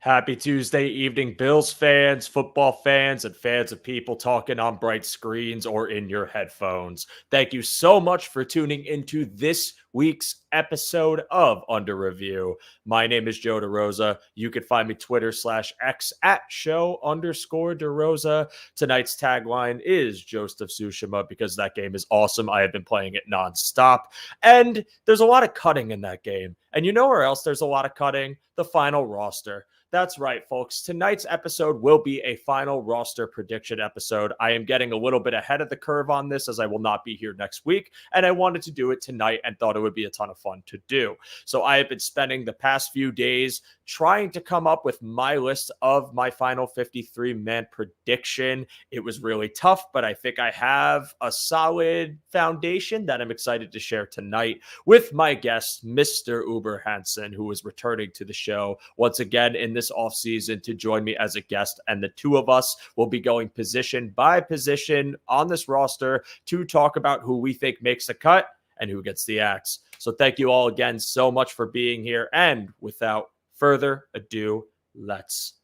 Happy Tuesday evening, Bills fans, football fans, and fans of people talking on bright screens or in your headphones. Thank you so much for tuning into this week's episode of Under Review. My name is Joe DeRosa. You can find me Twitter/X at show_DeRosa. Tonight's tagline is Jost of Tsushima because that game is awesome. I have been playing it nonstop. And there's a lot of cutting in that game. And you know where else there's a lot of cutting? The final roster. That's right, folks. Tonight's episode will be a final roster prediction episode. I am getting a little bit ahead of the curve on this as I will not be here next week, and I wanted to do it tonight and thought it would be a ton of fun to do. So I have been spending the past few days trying to come up with my list of my final 53-man prediction. It was really tough, but I think I have a solid foundation that I'm excited to share tonight with my guest, Mr. Uber Hansen, who is returning to the show once again in this offseason to join me as a guest. And the two of us will be going position by position on this roster to talk about who we think makes the cut and who gets the axe. So thank you all again so much for being here. And without further ado, let's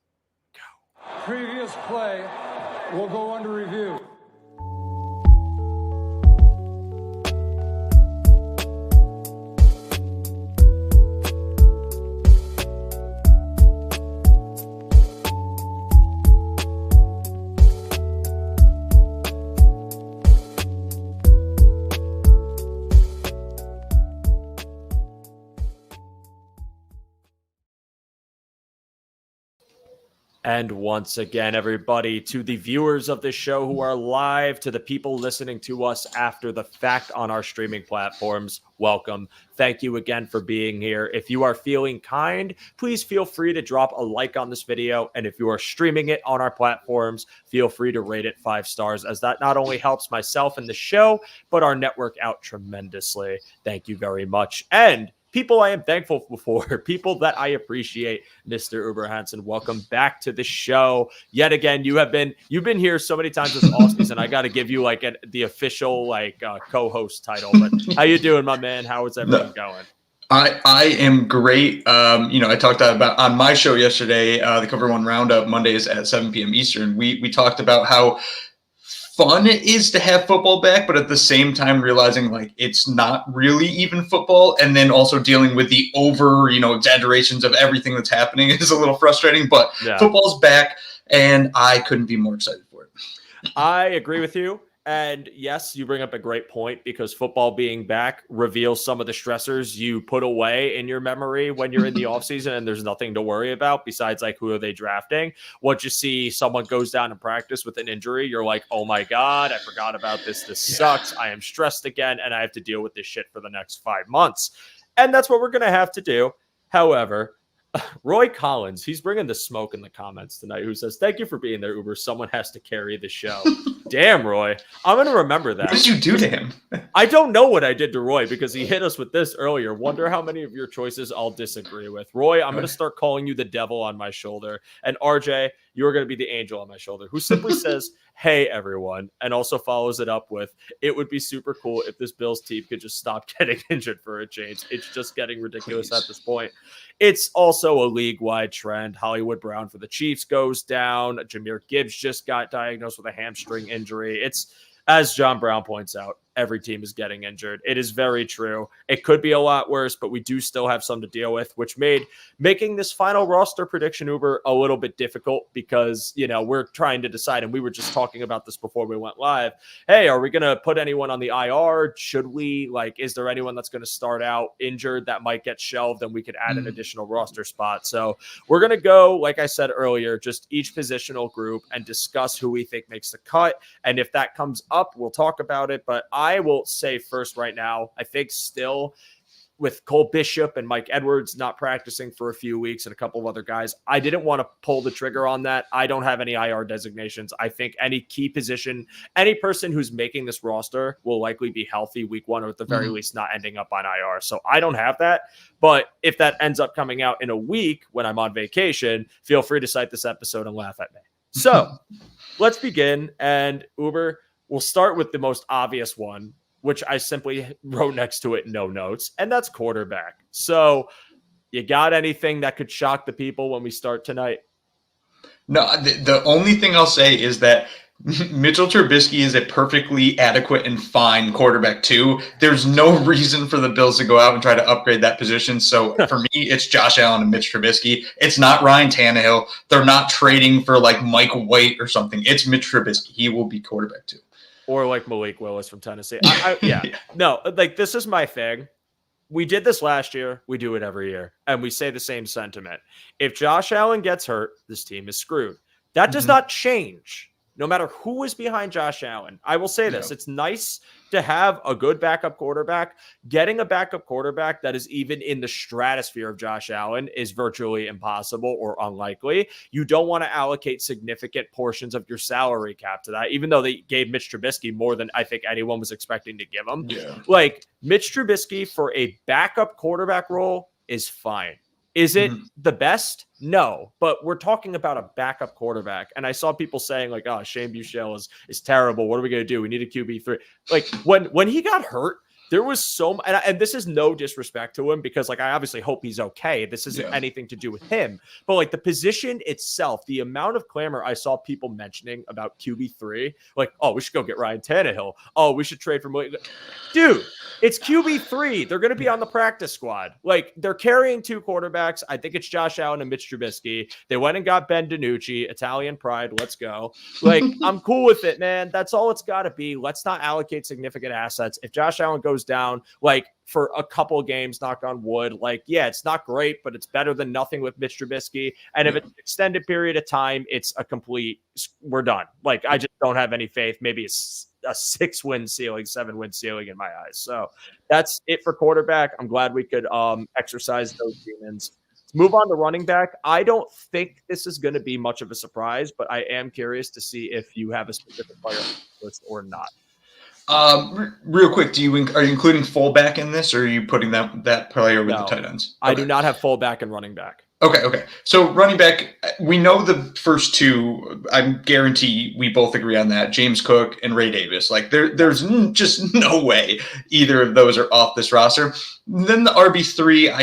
go. Previous play will go under review. And once again, everybody, to the viewers of this show who are live, to the people listening to us after the fact on our streaming platforms, welcome. Thank you again for being here. If you are feeling kind, please feel free to drop a like on this video. And if you are streaming it on our platforms, feel free to rate it 5 stars, as that not only helps myself and the show, but our network out tremendously. Thank you very much. And people I am thankful for, people that I appreciate, Mr. Uber Hansen, welcome back to the show. Yet again, you've been here so many times this offseason. I got to give you like the official co-host title. But how you doing, my man? How is everything going? I am great. I talked about on my show yesterday, the Cover One Roundup, Mondays at 7 p.m. Eastern. We talked about how fun it is to have football back, but at the same time realizing like it's not really even football, and then also dealing with the exaggerations of everything that's happening is a little frustrating. But Football's back, and I couldn't be more excited for it. I agree with you. And yes, you bring up a great point, because football being back reveals some of the stressors you put away in your memory when you're in the offseason and there's nothing to worry about besides like who are they drafting. Once you see someone goes down in practice with an injury, you're like, oh my God, I forgot about this. This sucks. I am stressed again, and I have to deal with this shit for the next 5 months. And that's what we're going to have to do. However, Roy Collins, he's bringing the smoke in the comments tonight, who says, thank you for being there, Uber. Someone has to carry the show. Damn, Roy. I'm going to remember that. What did you do to him? I don't know what I did to Roy, because he hit us with this earlier. Wonder how many of your choices I'll disagree with. Roy, I'm going to start calling you the devil on my shoulder. And RJ, you're going to be the angel on my shoulder, who simply says, hey, everyone, and also follows it up with, it would be super cool if this Bills team could just stop getting injured for a change. It's just getting ridiculous at this point. It's also a league-wide trend. Hollywood Brown for the Chiefs goes down. Jahmyr Gibbs just got diagnosed with a hamstring injury. It's, as John Brown points out, every team is getting injured. It is very true. It could be a lot worse, but we do still have some to deal with, which made making this final roster prediction, Uber, a little bit difficult, because, we're trying to decide, and we were just talking about this before we went live. Hey, are we going to put anyone on the IR? Should we, is there anyone that's going to start out injured that might get shelved and we could add an additional roster spot? So we're going to go, like I said earlier, just each positional group and discuss who we think makes the cut. And if that comes up, we'll talk about it. But I will say first right now, I think still with Cole Bishop and Mike Edwards not practicing for a few weeks and a couple of other guys, I didn't want to pull the trigger on that. I don't have any IR designations. I think any key position, any person who's making this roster will likely be healthy week 1, or at the very least not ending up on IR. So I don't have that. But if that ends up coming out in a week when I'm on vacation, feel free to cite this episode and laugh at me. So let's begin. And Uber, we'll start with the most obvious one, which I simply wrote next to it, no notes, and that's quarterback. So You got anything that could shock the people when we start tonight? No, the only thing I'll say is that Mitchell Trubisky is a perfectly adequate and fine quarterback too. There's no reason for the Bills to go out and try to upgrade that position. So for me, it's Josh Allen and Mitch Trubisky. It's not Ryan Tannehill. They're not trading for like Mike White or something. It's Mitch Trubisky. He will be quarterback too. Or like Malik Willis from Tennessee. Yeah. No, like this is my thing. We did this last year. We do it every year. And we say the same sentiment. If Josh Allen gets hurt, this team is screwed. That does not change no matter who is behind Josh Allen. I will say this. It's nice to have a good backup quarterback. Getting a backup quarterback that is even in the stratosphere of Josh Allen is virtually impossible or unlikely. You don't want to allocate significant portions of your salary cap to that, even though they gave Mitch Trubisky more than I think anyone was expecting to give him. Yeah. Like, Mitch Trubisky for a backup quarterback role is fine. Is it the best? No, but we're talking about a backup quarterback. And I saw people saying like, oh, Shane Buechele is terrible. What are we going to do? We need a QB3. Like when he got hurt, there was so and this is no disrespect to him because like I obviously hope he's okay. This isn't anything to do with him, but like the position itself, the amount of clamor I saw people mentioning about QB3, like, oh, we should go get Ryan Tannehill. Oh, we should trade for dude. It's QB3. They're going to be on the practice squad. Like they're carrying two quarterbacks. I think it's Josh Allen and Mitch Trubisky. They went and got Ben DiNucci, Italian pride. Let's go. Like I'm cool with it, man. That's all it's got to be. Let's not allocate significant assets. If Josh Allen goes down, like for a couple of games, knock on wood, like, yeah, it's not great, but it's better than nothing with Mitch Trubisky. And if it's an extended period of time, it's a complete, we're done. Like, I just don't have any faith. Maybe it's a 6-win ceiling, 7-win ceiling in my eyes. So that's it for quarterback. I'm glad we could exercise those demons. Let's move on to running back. I don't think this is going to be much of a surprise, but I am curious to see if you have a specific player list or not. Real quick, are you including fullback in this, or are you putting that player with the tight ends? Okay. I do not have fullback and running back. Okay. So running back, we know the first two. I guarantee we both agree on that. James Cook and Ray Davis. Like there's just no way either of those are off this roster. Then the RB3,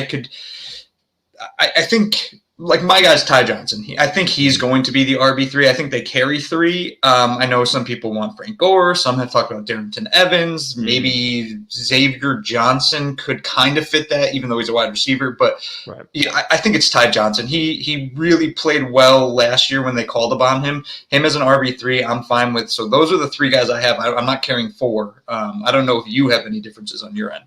I think. Like my guy's Ty Johnson. I think he's going to be the RB3. I think they carry 3. I know some people want Frank Gore. Some have talked about Darrington Evans. Maybe Xavier Johnson could kind of fit that, even though he's a wide receiver. But yeah, I think it's Ty Johnson. He really played well last year when they called upon him. Him as an RB3, I'm fine with. So those are the 3 guys I have. I'm not carrying 4. I don't know if you have any differences on your end.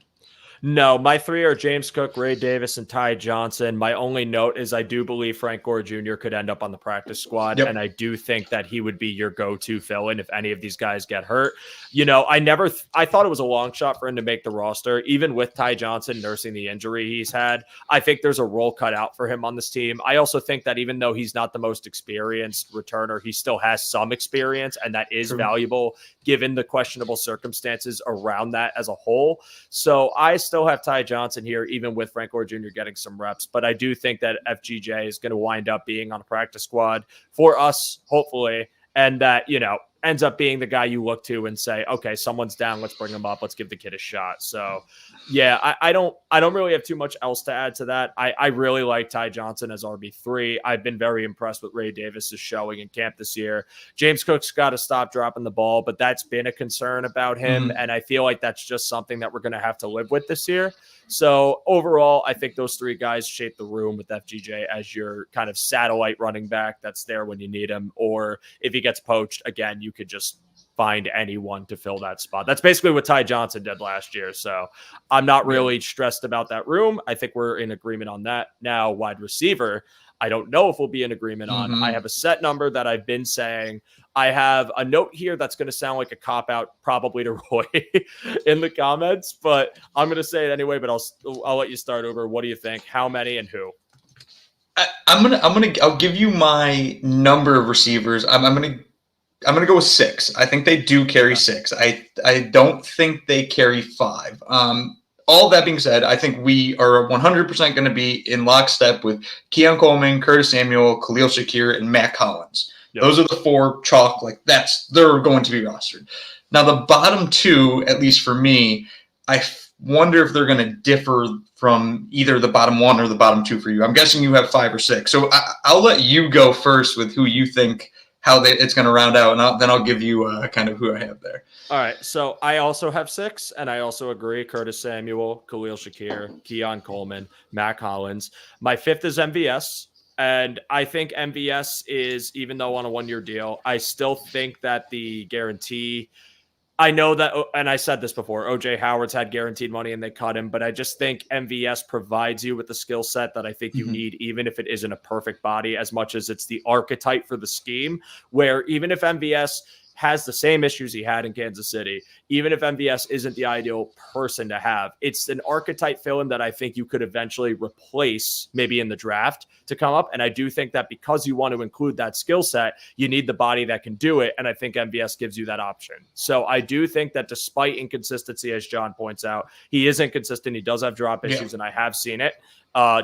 No, my 3 are James Cook, Ray Davis, and Ty Johnson. My only note is I do believe Frank Gore Jr. could end up on the practice squad, and I do think that he would be your go-to fill-in if any of these guys get hurt. You know, I thought it was a long shot for him to make the roster, even with Ty Johnson nursing the injury he's had. I think there's a role cut out for him on this team. I also think that even though he's not the most experienced returner, he still has some experience, and that is valuable given the questionable circumstances around that as a whole. So I still have Ty Johnson here, even with Frank Gore Jr. getting some reps. But I do think that FGJ is going to wind up being on a practice squad for us, hopefully, and that, you know, ends up being the guy you look to and say, okay, someone's down, let's bring him up, let's give the kid a shot. So yeah, I don't really have too much else to add to that. I really like Ty Johnson as RB3. I've been very impressed with Ray Davis's showing in camp this year. James Cook's got to stop dropping the ball, but that's been a concern about him. And I feel like that's just something that we're going to have to live with this year. So overall, I think those 3 guys shape the room with FGJ as your kind of satellite running back that's there when you need him. Or if he gets poached, again, you could just find anyone to fill that spot. That's basically what Ty Johnson did last year. So I'm not really stressed about that room. I think we're in agreement on that. Now, wide receiver, I don't know if we'll be in agreement on. I have a set number that I've been saying. I have a note here that's going to sound like a cop-out probably to Roy in the comments, but I'm going to say it anyway, but I'll let you start over. What do you think? How many and who? I'll give you my number of receivers. I'm gonna go with 6. I think they do carry 6. I don't think they carry 5. All that being said, I think we are 100% going to be in lockstep with Keon Coleman, Curtis Samuel, Khalil Shakir, and Matt Collins. Yep. Those are the 4 chalk. Like they're going to be rostered. Now the bottom 2, at least for me, wonder if they're going to differ from either the bottom 1 or the bottom 2 for you. I'm guessing you have 5 or 6. So I'll let you go first with who you think it's going to round out, and then I'll give you kind of who I have there. All right, so I also have 6, and I also agree. Curtis Samuel, Khalil Shakir, Keon Coleman, Mac Hollins. My 5th is MVS, and I think MVS is, even though on a 1-year deal, I still think that the guarantee – I know that, and I said this before, OJ Howard's had guaranteed money and they cut him, but I just think MVS provides you with the skill set that I think you need, even if it isn't a perfect body, as much as it's the archetype for the scheme, where even if MVS has the same issues he had in Kansas City, even if MVS isn't the ideal person to have, it's an archetype fill-in that I think you could eventually replace maybe in the draft to come up. And I do think that because you want to include that skill set, you need the body that can do it. And I think MVS gives you that option. So I do think that despite inconsistency, as John points out, he is inconsistent. He does have drop issues, and I have seen it.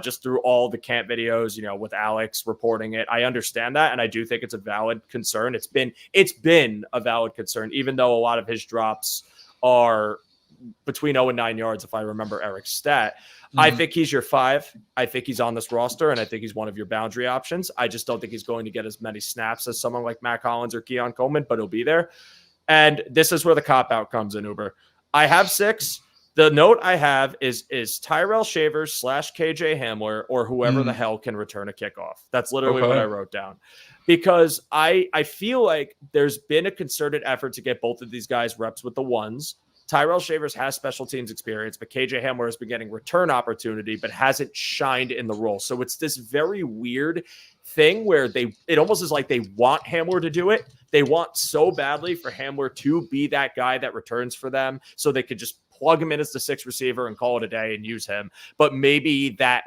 Just through all the camp videos, with Alex reporting it. I understand that, and I do think it's a valid concern. It's been a valid concern, even though a lot of his drops are between 0 and 9 yards, if I remember Eric's stat. I think he's your 5. I think he's on this roster, and I think he's one of your boundary options. I just don't think he's going to get as many snaps as someone like Mac Hollins or Keon Coleman, but he'll be there. And this is where the cop-out comes in, Uber. I have 6. The note I have is Tyrell Shavers / KJ Hamler or whoever the hell can return a kickoff. That's literally what I wrote down. Because I feel like there's been a concerted effort to get both of these guys reps with the ones. Tyrell Shavers has special teams experience, but KJ Hamler has been getting return opportunity, but hasn't shined in the role. So it's this very weird thing where it almost is like they want Hamler to do it. They want so badly for Hamler to be that guy that returns for them so they could just plug him in as the 6th receiver and call it a day and use him. But maybe that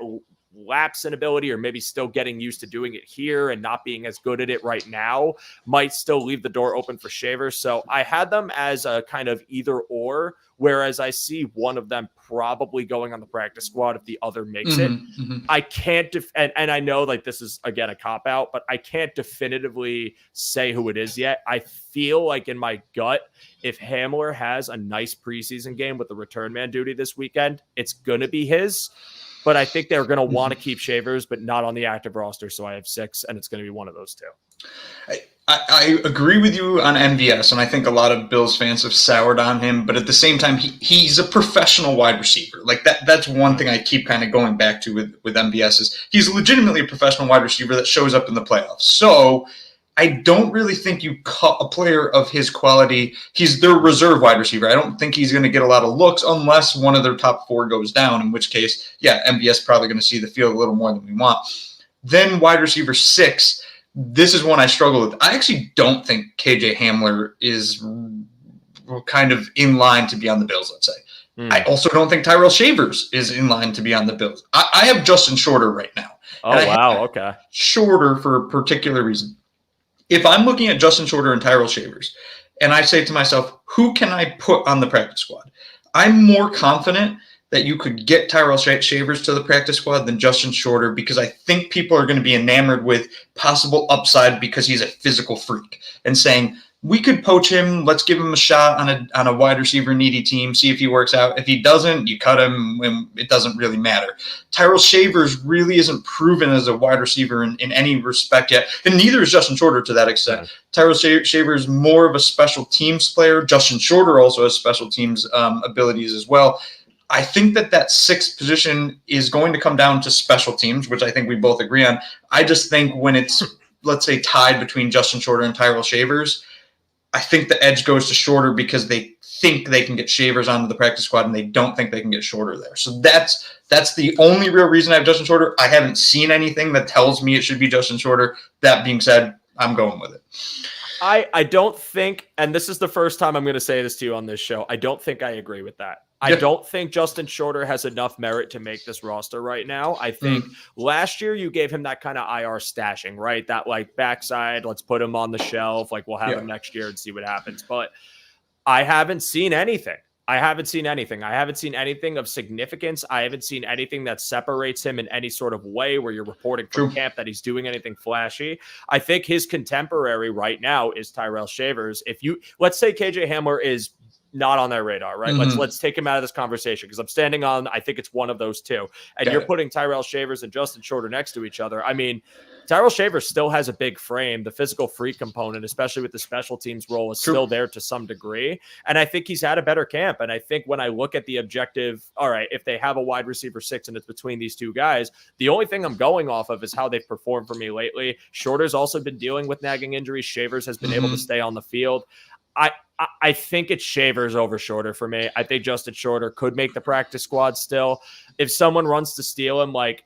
lapse in ability, or maybe still getting used to doing it here and not being as good at it right now, might still leave the door open for Shavers. So I had them as a kind of either or, whereas I see one of them probably going on the practice squad if the other makes it. I can't, and I know like this is again a cop out, but I can't definitively say who it is yet. I feel like in my gut, if Hamler has a nice preseason game with the return man duty this weekend, it's going to be his. But I think they're going to want to keep Shavers, but not on the active roster. So I have 6, and it's going to be one of those 2. I agree with you on MVS, and I think a lot of Bills fans have soured on him. But at the same time, he's a professional wide receiver. Like that's one thing I keep kind of going back to with MVS is he's legitimately a professional wide receiver that shows up in the playoffs. So I don't really think you cut a player of his quality. He's their reserve wide receiver. I don't think he's going to get a lot of looks unless one of their top 4 goes down, in which case, MVS probably going to see the field a little more than we want. Then wide receiver 6, this is one I struggle with. I actually don't think KJ Hamler is kind of in line to be on the Bills, let's say. I also don't think Tyrell Shavers is in line to be on the Bills. I have Justin Shorter right now. Oh, wow. Okay. Shorter for a particular reason. If I'm looking at Justin Shorter and Tyrell Shavers, and I say to myself, who can I put on the practice squad? I'm more confident that you could get Tyrell Shavers to the practice squad than Justin Shorter, because I think people are going to be enamored with possible upside because he's a physical freak and saying, we could poach him. Let's give him a shot on a wide receiver needy team, see if he works out. If he doesn't, you cut him, and it doesn't really matter. Tyrell Shavers really isn't proven as a wide receiver in any respect yet, and neither is Justin Shorter to that extent. Yeah. Tyrell Shavers more of a special teams player. Justin Shorter also has special teams abilities as well. I think that 6th position is going to come down to special teams, which I think we both agree on. I just think when it's, let's say, tied between Justin Shorter and Tyrell Shavers, I think the edge goes to Shorter because they think they can get Shavers onto the practice squad and they don't think they can get Shorter there. So that's the only real reason I have Justin Shorter. I haven't seen anything that tells me it should be Justin Shorter. That being said, I'm going with it. I don't think, and this is the first time I'm going to say this to you on this show, I don't think I agree with that. I don't think Justin Shorter has enough merit to make this roster right now. I think last year you gave him that kind of IR stashing, right? That like backside, let's put him on the shelf. Like we'll have him next year and see what happens. But I haven't seen anything. I haven't seen anything of significance. I haven't seen anything that separates him in any sort of way where you're reporting from camp that he's doing anything flashy. I think his contemporary right now is Tyrell Shavers. Let's say KJ Hamler is not on their radar, right? Let's take him out of this conversation because I'm standing on, I think it's one of those two. And you're putting Tyrell Shavers and Justin Shorter next to each other. I mean, Tyrell Shavers still has a big frame. The physical freak component, especially with the special teams role, is still there to some degree. And I think he's had a better camp. And I think when I look at the objective, all right, if they have a wide receiver 6 and it's between these two guys, the only thing I'm going off of is how they've performed for me lately. Shorter's also been dealing with nagging injuries. Shavers has been able to stay on the field. I think it's Shavers over Shorter for me. I think Justin Shorter could make the practice squad still. If someone runs to steal him, like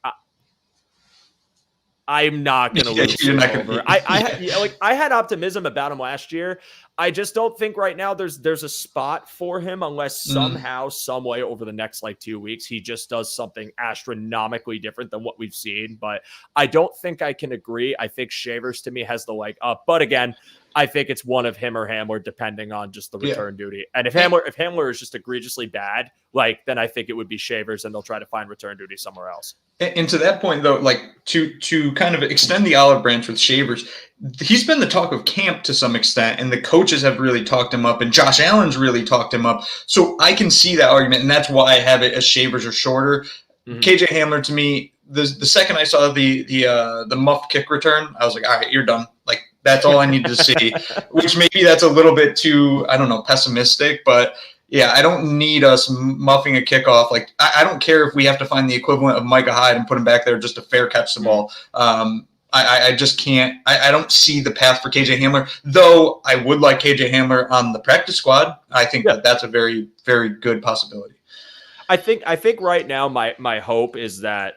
I'm not going to lose him over. I had optimism about him last year. I just don't think right now there's a spot for him unless somehow, some way over the next 2 weeks, he just does something astronomically different than what we've seen. But I don't think I can agree. I think Shavers to me has the leg up. But again, I think it's one of him or Hamler, depending on just the return duty. And if Hamler is just egregiously bad, then I think it would be Shavers, and they'll try to find return duty somewhere else. And to that point, though, to kind of extend the olive branch with Shavers, he's been the talk of camp to some extent, and the coaches have really talked him up, and Josh Allen's really talked him up. So I can see that argument, and that's why I have it as Shavers or Shorter. KJ Hamler, to me, the second I saw the muff kick return, I was like, all right, you're done. That's all I need to see, which maybe that's a little bit too, I don't know, pessimistic, but yeah, I don't need us muffing a kickoff. I don't care if we have to find the equivalent of Micah Hyde and put him back there just to fair catch the ball. I just can't. I don't see the path for KJ Hamler, though I would like KJ Hamler on the practice squad. I think that's a very, very good possibility. I think right now my hope is that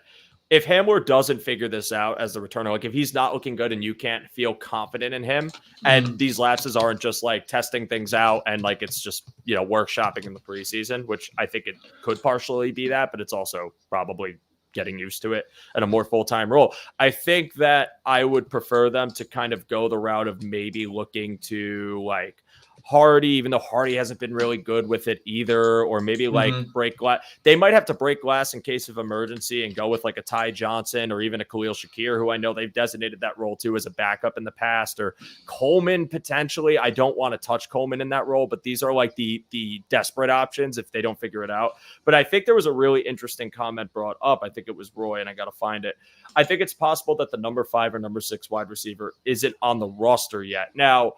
if Hamler doesn't figure this out as the returner, if he's not looking good and you can't feel confident in him, and these lapses aren't just testing things out and it's just, workshopping in the preseason, which I think it could partially be that, but it's also probably getting used to it and a more full-time role. I think that I would prefer them to kind of go the route of maybe looking to Hardy, even though Hardy hasn't been really good with it either, or maybe break glass. They might have to break glass in case of emergency and go with a Ty Johnson or even a Khalil Shakir, who I know they've designated that role too as a backup in the past, or Coleman potentially. I don't want to touch Coleman in that role, but these are the desperate options if they don't figure it out. But I think there was a really interesting comment brought up. I think it was Roy, and I got to find it. I think it's possible that the number 5 or number 6 wide receiver isn't on the roster yet. Now,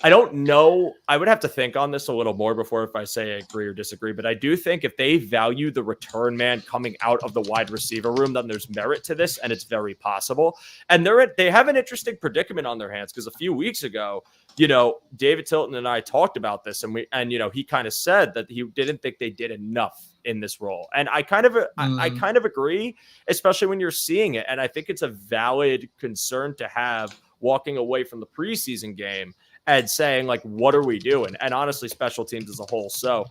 I don't know. I would have to think on this a little more before if I say I agree or disagree. But I do think if they value the return man coming out of the wide receiver room, then there's merit to this, and it's very possible. And they have an interesting predicament on their hands because a few weeks ago, David Tilton and I talked about this, and he kind of said that he didn't think they did enough in this role. And I kind of agree, especially when you're seeing it. And I think it's a valid concern to have walking away from the preseason game and saying, what are we doing? And honestly, special teams as a whole. So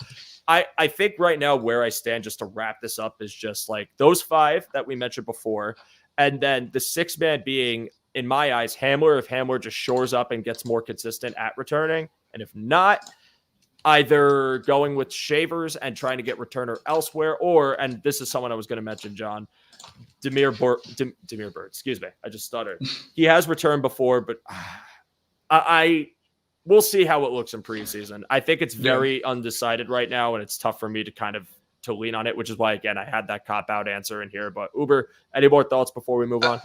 I think right now where I stand, just to wrap this up, is just those 5 that we mentioned before. And then the 6th man being, in my eyes, Hamler, if Hamler just shores up and gets more consistent at returning. And if not, either going with Shavers and trying to get returner elsewhere, or, and this is someone I was going to mention, John, Demir Bird, excuse me. I just stuttered. He has returned before, but we'll see how it looks in preseason. I think it's very undecided right now, and it's tough for me to lean on it, which is why, again, I had that cop-out answer in here. But Uber, any more thoughts before we move on?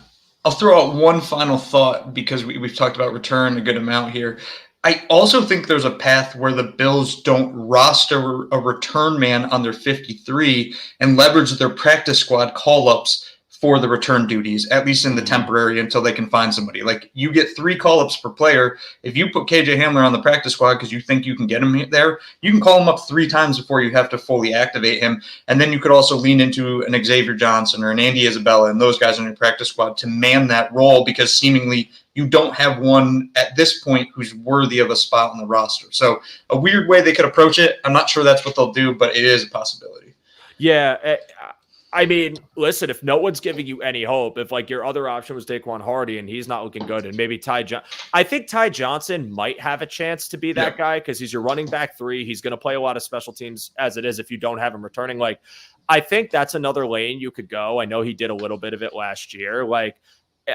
I'll throw out one final thought because we've talked about return a good amount here. I also think there's a path where the Bills don't roster a return man on their 53 and leverage their practice squad call-ups for the return duties, at least in the temporary, until they can find somebody. You get 3 call-ups per player. If you put KJ Hamler on the practice squad because you think you can get him there, you can call him up 3 times before you have to fully activate him. And then you could also lean into an Xavier Johnson or an Andy Isabella and those guys on your practice squad to man that role, because seemingly you don't have one at this point who's worthy of a spot on the roster. So a weird way they could approach it. I'm not sure that's what they'll do, but it is a possibility. Yeah. I mean, listen, if no one's giving you any hope, if your other option was Daequan Hardy and he's not looking good, and maybe I think Ty Johnson might have a chance to be that guy because he's your running back 3. He's going to play a lot of special teams as it is if you don't have him returning. I think that's another lane you could go. I know he did a little bit of it last year.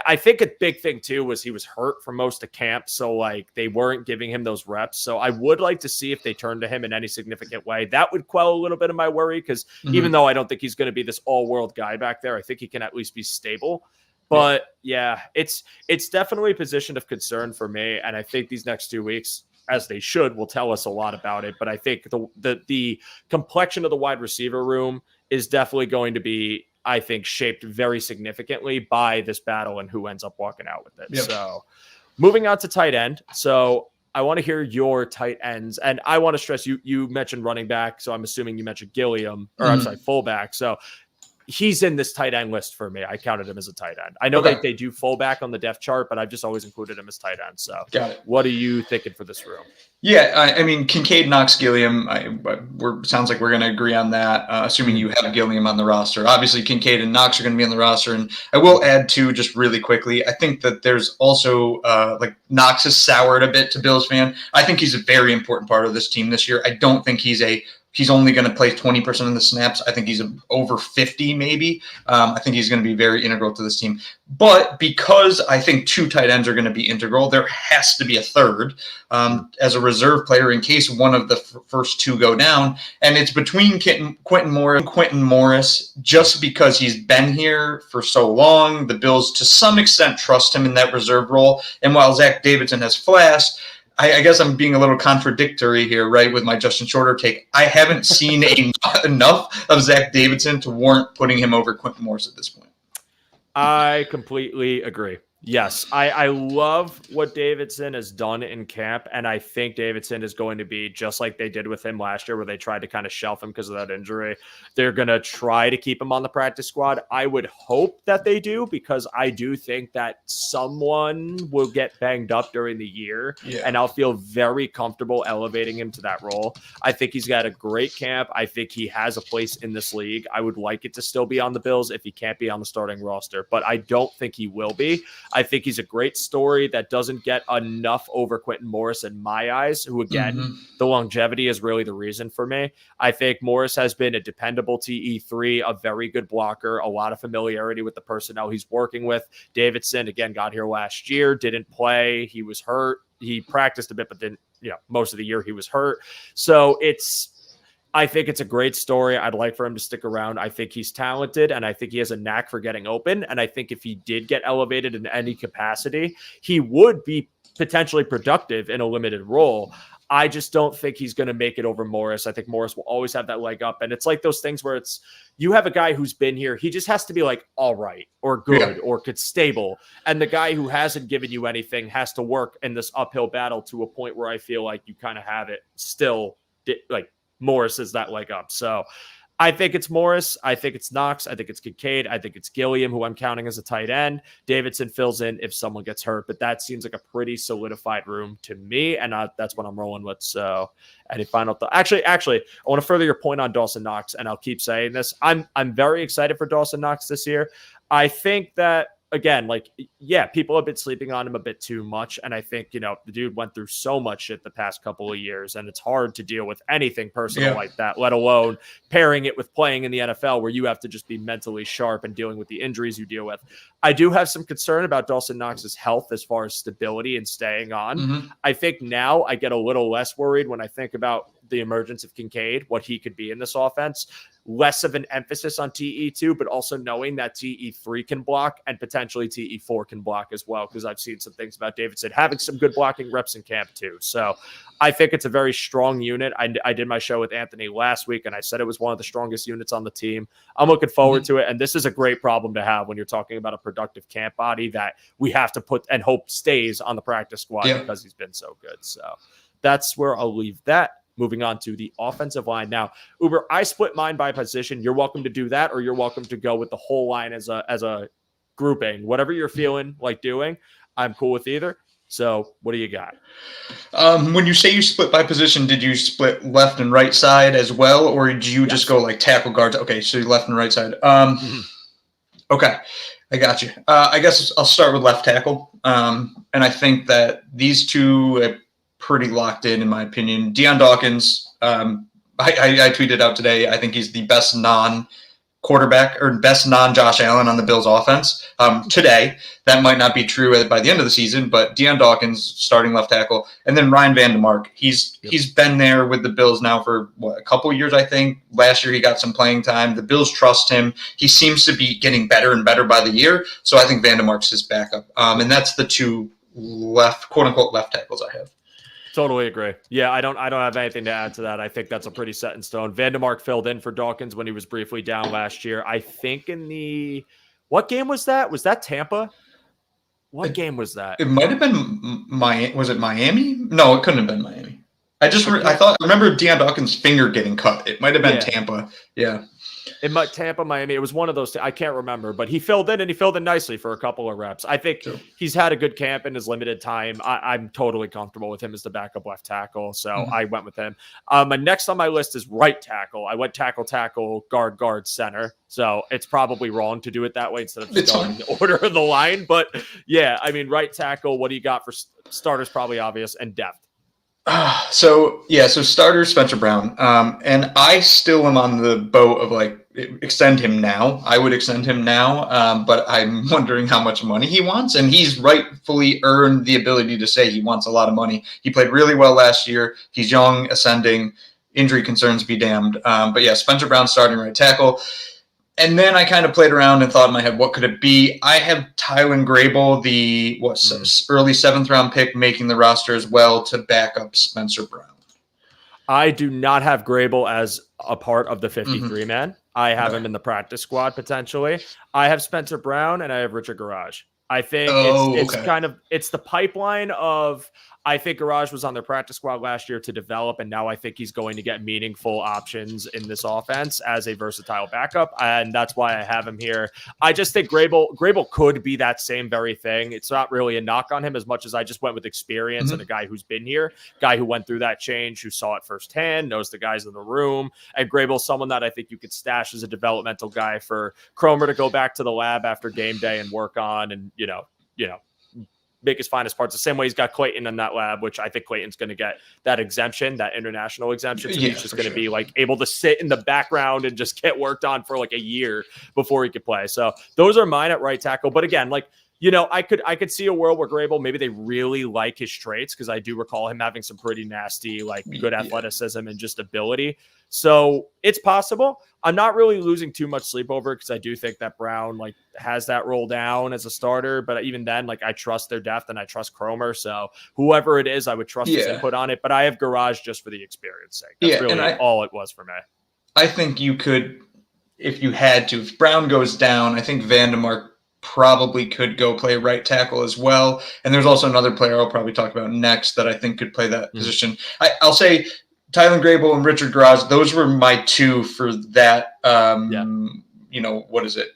I think a big thing too was he was hurt for most of camp, so like they weren't giving him those reps. So I would like to see if they turn to him in any significant way. That would quell a little bit of my worry because even though I don't think he's going to be this all-world guy back there, I think he can at least be stable. But yeah, it's definitely a position of concern for me, and I think these next 2 weeks, as they should, will tell us a lot about it. But I think the complexion of the wide receiver room is definitely going to be, I think, shaped very significantly by this battle and who ends up walking out with it. Yep. So moving on to tight end. So I want to hear your tight ends. And I want to stress, you mentioned running back. So I'm assuming you mentioned Gilliam, or I'm sorry, fullback. So he's in this tight end list for me. I counted him as a tight end. I know they do fullback on the depth chart, but I've just always included him as tight end. So what are you thinking for this room? Yeah, I mean, Kincaid, Knox, Gilliam, sounds like we're going to agree on that, assuming you have Gilliam on the roster. Obviously, Kincaid and Knox are going to be on the roster. And I will add, too, just really quickly, I think that there's also, Knox has soured a bit to Bills fan. I think he's a very important part of this team this year. I don't think he's only going to play 20% of the snaps. I think he's over 50 maybe. I think he's going to be very integral to this team. But because I think 2 tight ends are going to be integral, there has to be a third as a reserve player in case one of the first 2 go down. And it's between Quentin Morris, just because he's been here for so long. The Bills, to some extent, trust him in that reserve role. And while Zach Davidson has flashed, I guess I'm being a little contradictory here, right, with my Justin Shorter take. I haven't seen enough of Zach Davidson to warrant putting him over Quentin Morris at this point. I completely agree. Yes, I love what Davidson has done in camp, and I think Davidson is going to be just like they did with him last year, where they tried to kind of shelf him because of that injury. They're going to try to keep him on the practice squad. I would hope that they do, because I do think that someone will get banged up during the year, and I'll feel very comfortable elevating him to that role. I think he's got a great camp. I think he has a place in this league. I would like it to still be on the Bills if he can't be on the starting roster, but I don't think he will be. I think he's a great story that doesn't get enough over Quentin Morris in my eyes, who, again, the longevity is really the reason for me. I think Morris has been a dependable TE3, a very good blocker, a lot of familiarity with the personnel he's working with. Davidson, again, got here last year, didn't play. He was hurt. He practiced a bit, but then, most of the year he was hurt. So I think it's a great story. I'd like for him to stick around. I think he's talented, and I think he has a knack for getting open. And I think if he did get elevated in any capacity, he would be potentially productive in a limited role. I just don't think he's going to make it over Morris. I think Morris will always have that leg up. And it's like those things where you have a guy who's been here. He just has to be like, all right, or good, or stable. And the guy who hasn't given you anything has to work in this uphill battle to a point where I feel like you kind of have it still, like, Morris is that leg up. So I think it's Morris. I think it's Knox. I think it's Kincaid. I think it's Gilliam, who I'm counting as a tight end. Davidson fills in if someone gets hurt, but that seems like a pretty solidified room to me, and that's what I'm rolling with. So any final thought? Actually, I want to further your point on Dawson Knox, and I'll keep saying this. I'm very excited for Dawson Knox this year. I think that, again, people have been sleeping on him a bit too much. And I think, the dude went through so much shit the past couple of years, and it's hard to deal with anything personal like that, let alone pairing it with playing in the NFL, where you have to just be mentally sharp and dealing with the injuries you deal with. I do have some concern about Dawson Knox's health as far as stability and staying on. I think now I get a little less worried when I think about the emergence of Kincaid, what he could be in this offense. Less of an emphasis on TE2, but also knowing that TE3 can block and potentially TE4 can block as well, because I've seen some things about Davidson having some good blocking reps in camp too. So I think it's a very strong unit. I did my show with Anthony last week, and I said it was one of the strongest units on the team. I'm looking forward to it, and this is a great problem to have when you're talking about a productive camp body that we have to put and hope stays on the practice squad because he's been so good. So that's where I'll leave that. Moving on to the offensive line. Now, Uber, I split mine by position. You're welcome to do that, or you're welcome to go with the whole line as a grouping. Whatever you're feeling like doing, I'm cool with either. So what do you got? When you say you split by position, did you split left and right side as well, or did you just go like tackle guards? Okay, so left and right side. Okay, I got you. I guess I'll start with left tackle. And I think that these two pretty locked in my opinion. Deion Dawkins, I tweeted out today, I think he's the best quarterback or best non-Josh Allen on the Bills offense today. That might not be true by the end of the season, but Deion Dawkins, starting left tackle, and then Ryan Vandemark. He's been there with the Bills now for a couple years, I think. Last year he got some playing time. The Bills trust him. He seems to be getting better and better by the year, so I think Vandemark's his backup. And that's the two quote-unquote left tackles I have. Totally agree. Yeah, I don't have anything to add to that. I think that's a pretty set in stone. Vandemark filled in for Dawkins when he was briefly down last year. I think what game was that? Was that Tampa? What game was that? It might have been was it Miami? No, it couldn't have been Miami. I remember Deion Dawkins' finger getting cut. It might have been Tampa. Yeah. It might Tampa, Miami. It was one of those. I can't remember, but he filled in and he filled in nicely for a couple of reps. I think he's had a good camp in his limited time. I'm totally comfortable with him as the backup left tackle. So I went with him. Next on my list is right tackle. I went tackle, guard, center. So it's probably wrong to do it that way instead of just going in the order of the line. But yeah, I mean, right tackle, what do you got for starters? Probably obvious, and depth. So starter Spencer Brown. And I still am on the boat of extend him now. I would extend him now, but I'm wondering how much money he wants. And he's rightfully earned the ability to say he wants a lot of money. He played really well last year. He's young, ascending, injury concerns be damned. But yeah, Spencer Brown starting right tackle. And then I kind of played around and thought in my head, what could it be? I have Tylen Grable, the early 7th round pick, making the roster as well to back up Spencer Brown. I do not have Grable as a part of the 53-man. I have him in the practice squad potentially. I have Spencer Brown and I have Richard Garage. I think it's the pipeline of, I think Garage was on their practice squad last year to develop, and now I think he's going to get meaningful options in this offense as a versatile backup, and that's why I have him here. I just think Grable could be that same very thing. It's not really a knock on him as much as I just went with experience and a guy who's been here, guy who went through that change, who saw it firsthand, knows the guys in the room, and Grable's someone that I think you could stash as a developmental guy for Cromer to go back to the lab after game day and work on, and you know, make his finest parts the same way he's got Clayton in that lab, which I think Clayton's going to get that exemption, that international exemption. So he's just going to be able to sit in the background and just get worked on for a year before he could play. So those are mine at right tackle. But again, I could see a world where Grable, maybe they really like his traits, because I do recall him having some pretty nasty, good athleticism and just ability. So it's possible. I'm not really losing too much sleep over it, because I do think that Brown has that roll down as a starter. But even then, I trust their depth and I trust Cromer. So whoever it is, I would trust his input on it. But I have Garage just for the experience sake. That's really all it was for me. I think you could, if you had to, if Brown goes down, I think Vandemark probably could go play right tackle as well. And there's also another player I'll probably talk about next that I think could play that position. I'll say Tylen Grable and Richard Garage, those were my two for that, what is it,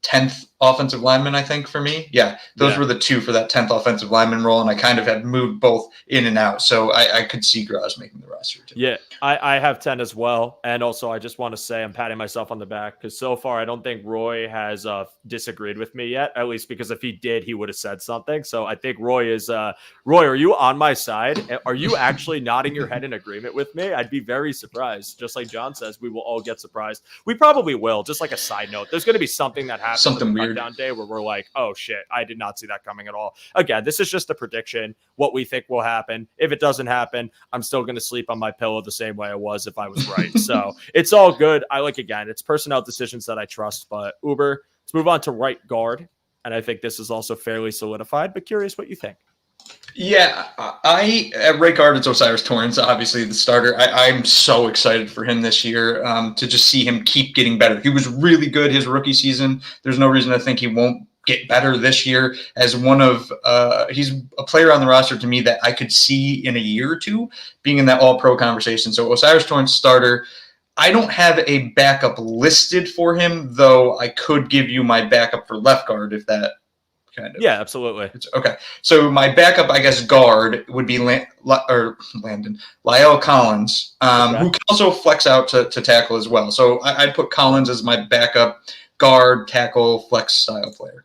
10th offensive lineman, I think, for me. Yeah, those were the two for that 10th offensive lineman role, and I kind of had moved both in and out, so I could see Garage making the roster too. Yeah, I have 10 as well, and also I just want to say I'm patting myself on the back, because so far I don't think Roy has disagreed with me yet, at least because if he did, he would have said something. So I think Roy is Roy, are you on my side? Are you actually nodding your head in agreement with me? I'd be very surprised. Just like John says, we will all get surprised. We probably will. Just like a side note, there's going to be something that happens, something weird down day where we're like, oh shit, I did not see that coming at all. Again, this is just a prediction, what we think will happen. If it doesn't happen, I'm still going to sleep on my pillow the same way I was if I was right. So it's all good. Again, it's personnel decisions that I trust. But Uber, let's move on to right guard, and I think this is also fairly solidified, but curious what you think. Yeah, at right guard, it's Osiris Torrance, obviously the starter. I'm so excited for him this year, to just see him keep getting better. He was really good his rookie season. There's no reason to think he won't get better this year. As he's a player on the roster to me that I could see in a year or two being in that all-pro conversation. So Osiris Torrance, starter. I don't have a backup listed for him, though I could give you my backup for left guard if that kind of. Yeah, absolutely. Okay. So my backup, I guess, guard would be La'el Collins, who can also flex out to tackle as well. So I'd put Collins as my backup guard, tackle, flex style player.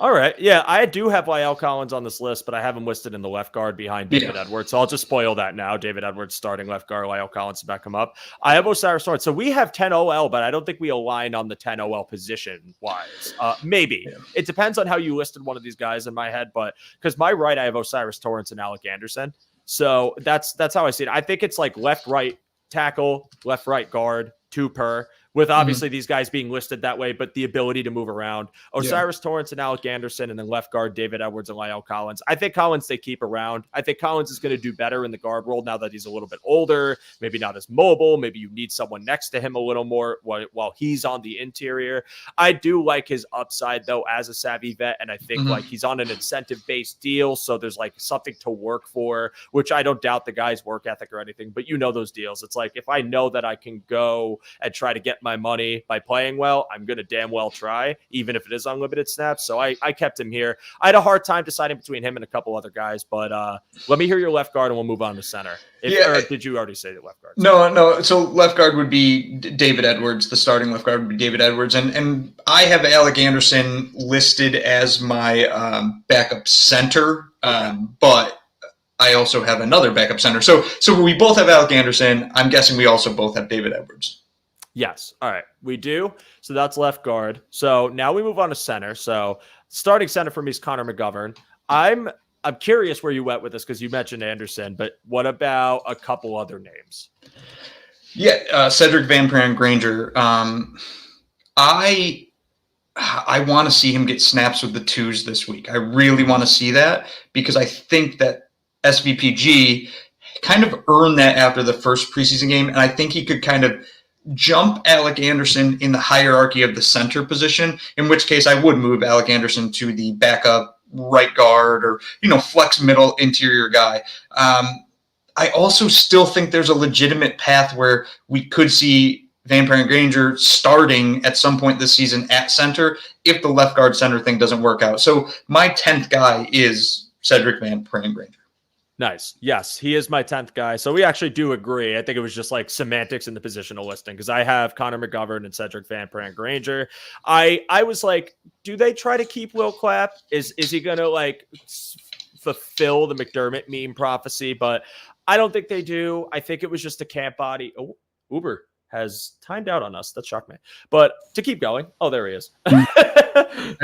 All right. Yeah, I do have Lyle Collins on this list, but I have him listed in the left guard behind David Edwards. So I'll just spoil that now. David Edwards starting left guard, Lyle Collins to back him up. I have Osiris Torrance. So we have 10 OL, but I don't think we align on the 10 OL position wise. Maybe. Yeah. It depends on how you listed one of these guys in my head, but because my right, I have Osiris Torrance and Alec Anderson. So that's how I see it. I think it's like left, right tackle, left, right guard, 2 per. With obviously these guys being listed that way, but the ability to move around. Osiris Torrance and Alec Anderson, and then left guard David Edwards and Lyle Collins. I think Collins they keep around. I think Collins is going to do better in the guard role now that he's a little bit older, maybe not as mobile. Maybe you need someone next to him a little more while he's on the interior. I do like his upside, though, as a savvy vet, and I think like he's on an incentive-based deal, so there's like something to work for, which I don't doubt the guy's work ethic or anything, but you know those deals. It's like if I know that I can go and try to get my money by playing well, I'm going to damn well try, even if it is unlimited snaps. So I kept him here. I had a hard time deciding between him and a couple other guys, but let me hear your left guard and we'll move on to center. Or did you already say the left guard? No. So left guard would be David Edwards. The starting left guard would be David Edwards. And I have Alec Anderson listed as my backup center, but I also have another backup center. So we both have Alec Anderson. I'm guessing we also both have David Edwards. Yes. All right. We do. So that's left guard. So now we move on to center. So starting center for me is Connor McGovern. I'm curious where you went with this because you mentioned Anderson, but what about a couple other names? Yeah. Cedric Van Pran Granger. I want to see him get snaps with the 2s this week. I really want to see that because I think that SVPG kind of earned that after the first preseason game. And I think he could kind of jump Alec Anderson in the hierarchy of the center position, in which case I would move Alec Anderson to the backup right guard or, flex middle interior guy. I also still think there's a legitimate path where we could see Van Pran Granger starting at some point this season at center if the left guard center thing doesn't work out. So my 10th guy is Cedric Van Pran Granger. Nice. Yes, he is my 10th guy. So we actually do agree. I think it was just like semantics in the positional listing because I have Connor McGovern and Cedric Van Pran Granger. I was like, do they try to keep Will Clapp? Is he going to like fulfill the McDermott meme prophecy? But I don't think they do. I think it was just a camp body. Oh, Uber has timed out on us. That shocked me. But to keep going. Oh, there he is. I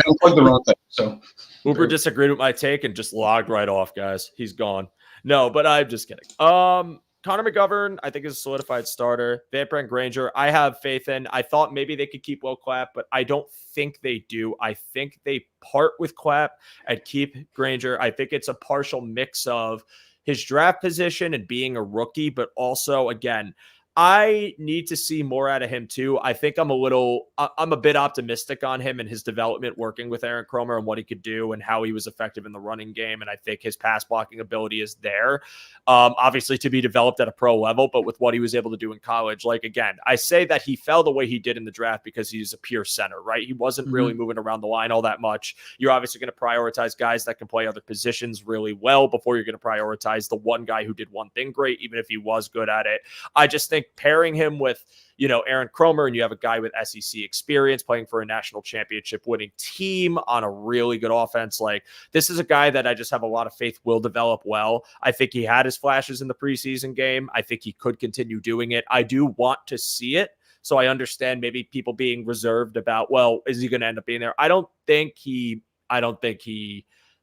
unplugged the wrong thing. So Uber disagreed with my take and just logged right off, guys. He's gone. No, but I'm just kidding. Connor McGovern, I think, is a solidified starter. Van Pran Granger, I have faith in. I thought maybe they could keep Will Clapp, but I don't think they do. I think they part with Clapp and keep Granger. I think it's a partial mix of his draft position and being a rookie, but also, again, I need to see more out of him too. I think I'm a bit optimistic on him and his development working with Aaron Kromer and what he could do and how he was effective in the running game. And I think his pass blocking ability is there, obviously to be developed at a pro level, but with what he was able to do in college, like, again, I say that he fell the way he did in the draft because he's a pure center, right? He wasn't really moving around the line all that much. You're obviously going to prioritize guys that can play other positions really well before you're going to prioritize the one guy who did one thing great, even if he was good at it. I just think pairing him with, Aaron Kromer, and you have a guy with SEC experience playing for a national championship winning team on a really good offense. Like, this is a guy that I just have a lot of faith will develop well. I think he had his flashes in the preseason game. I think he could continue doing it. I do want to see it. So I understand maybe people being reserved about, well, is he going to end up being there? I don't think he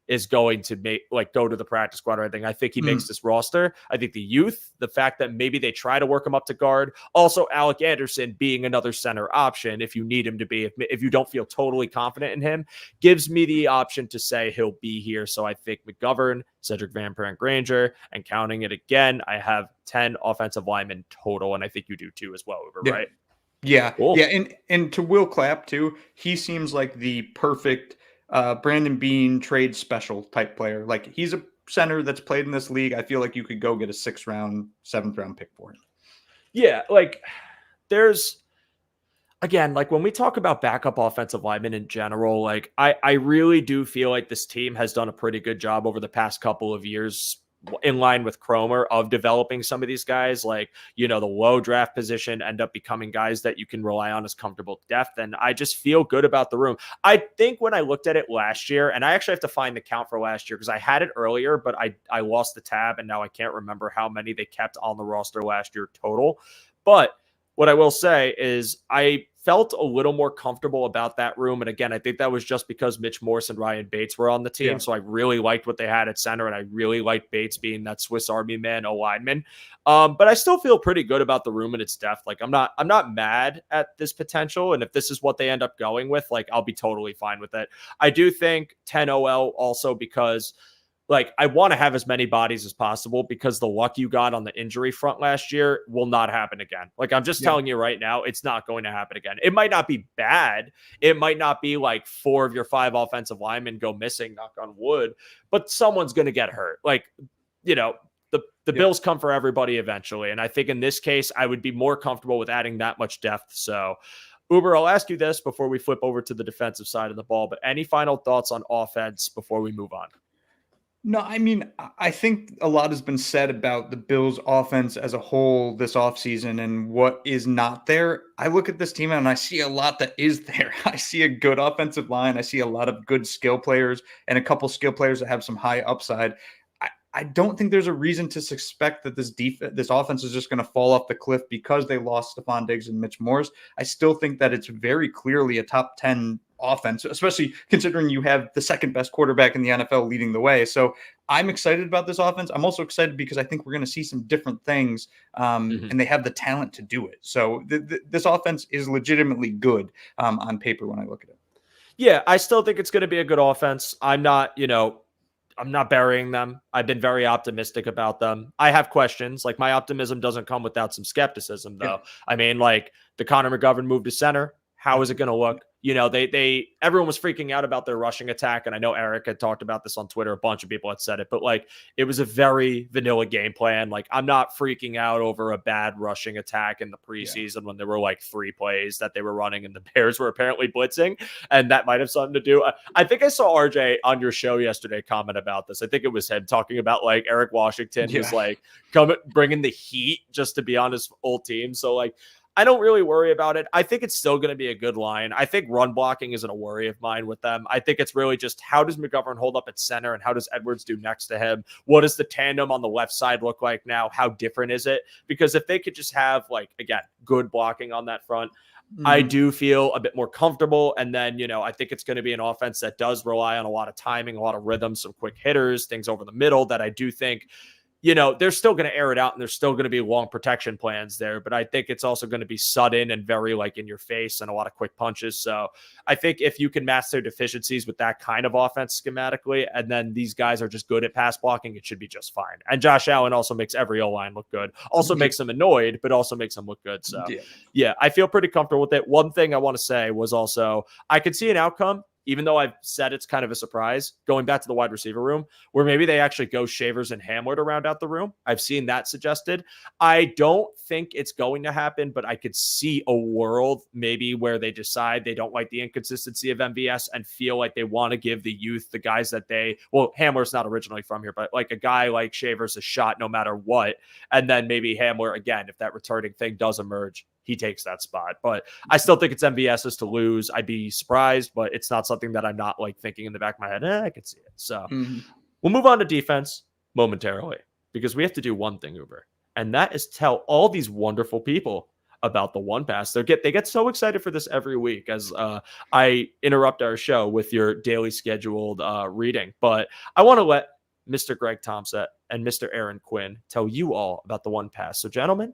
is going to go to the practice squad or anything. I think he makes this roster. I think the youth, the fact that maybe they try to work him up to guard, also Alec Anderson being another center option if you need him to be, if you don't feel totally confident in him, gives me the option to say he'll be here. So I think McGovern, Cedric Van Pran Granger, and counting it again, I have 10 offensive linemen total, and I think you do too as well, Uber, right? Yeah. Cool. Yeah. And to Will Clapp too, he seems like the perfect Brandon Bean trade special type player. Like, he's a center that's played in this league. I feel like you could go get a 6th round, 7th round pick for him. Yeah. Like, there's, again, like when we talk about backup offensive linemen in general, like I really do feel like this team has done a pretty good job over the past couple of years in line with Cromer of developing some of these guys, like, the low draft position end up becoming guys that you can rely on as comfortable depth. And I just feel good about the room. I think when I looked at it last year, and I actually have to find the count for last year because I had it earlier, but I lost the tab and now I can't remember how many they kept on the roster last year total. But what I will say is I felt a little more comfortable about that room. And again, I think that was just because Mitch Morse and Ryan Bates were on the team. Yeah. So I really liked what they had at center, and I really liked Bates being that Swiss Army man, lineman. But I still feel pretty good about the room and its depth. Like I'm not mad at this potential. And if this is what they end up going with, like I'll be totally fine with it. I do think 10 OL also because like I want to have as many bodies as possible because the luck you got on the injury front last year will not happen again. Like I'm just telling you right now, it's not going to happen again. It might not be bad. It might not be like 4 of your 5 offensive linemen go missing, knock on wood, but someone's going to get hurt. Like, the Bills come for everybody eventually. And I think in this case, I would be more comfortable with adding that much depth. So Uber, I'll ask you this before we flip over to the defensive side of the ball, but any final thoughts on offense before we move on? No, I mean, I think a lot has been said about the Bills offense as a whole this offseason and what is not there. I look at this team and I see a lot that is there. I see a good offensive line. I see a lot of good skill players and a couple skill players that have some high upside. I don't think there's a reason to suspect that this offense is just going to fall off the cliff because they lost Stephon Diggs and Mitch Morse. I still think that it's very clearly a top 10 offense, especially considering you have the second best quarterback in the NFL leading the way. So I'm excited about this offense. I'm also excited because I think we're going to see some different things and they have the talent to do it. So this offense is legitimately good on paper when I look at it. Yeah, I still think it's going to be a good offense. I'm not burying them. I've been very optimistic about them. I have questions. Like my optimism doesn't come without some skepticism though. Yeah. I mean, like the Connor McGovern move to center. How is it going to look? Everyone was freaking out about their rushing attack. And I know Eric had talked about this on Twitter. A bunch of people had said it, but like, it was a very vanilla game plan. Like I'm not freaking out over a bad rushing attack in the preseason when there were like 3 plays that they were running and the Bears were apparently blitzing. And that might've something to do. I think I saw RJ on your show yesterday comment about this. I think it was him talking about like Eric Washington was like bringing the heat just to be on his old team. So like, I don't really worry about it. I think it's still going to be a good line. I think run blocking isn't a worry of mine with them. I think it's really just how does McGovern hold up at center and how does Edwards do next to him? What does the tandem on the left side look like now? How different is it? Because if they could just have like, again, good blocking on that front, I do feel a bit more comfortable. And then, I think it's going to be an offense that does rely on a lot of timing, a lot of rhythm, some quick hitters, things over the middle that I do think they're still going to air it out and there's still going to be long protection plans there. But I think it's also going to be sudden and very like in your face and a lot of quick punches. So I think if you can mask their deficiencies with that kind of offense schematically, and then these guys are just good at pass blocking, it should be just fine. And Josh Allen also makes every O-line look good. Also makes them annoyed, but also makes them look good. So yeah, I feel pretty comfortable with it. One thing I want to say was also, I could see an outcome, even though I've said it's kind of a surprise, going back to the wide receiver room, where maybe they actually go Shavers and Hamler to round out the room. I've seen that suggested. I don't think it's going to happen, but I could see a world maybe where they decide they don't like the inconsistency of MVS and feel like they want to give the youth, the guys that Hamler's not originally from here, but like a guy like Shavers a shot no matter what. And then maybe Hamler, again, if that returning thing does emerge, he takes that spot. But I still think it's MVS's to lose. I'd be surprised, but it's not something that I'm not like thinking in the back of my head. I can see it. So we'll move on to defense momentarily because we have to do one thing, Uber, and that is tell all these wonderful people about the one pass. They get so excited for this every week as I interrupt our show with your daily scheduled reading. But I want to let Mr. Greg Thompson and Mr. Aaron Quinn tell you all about the one pass. So gentlemen,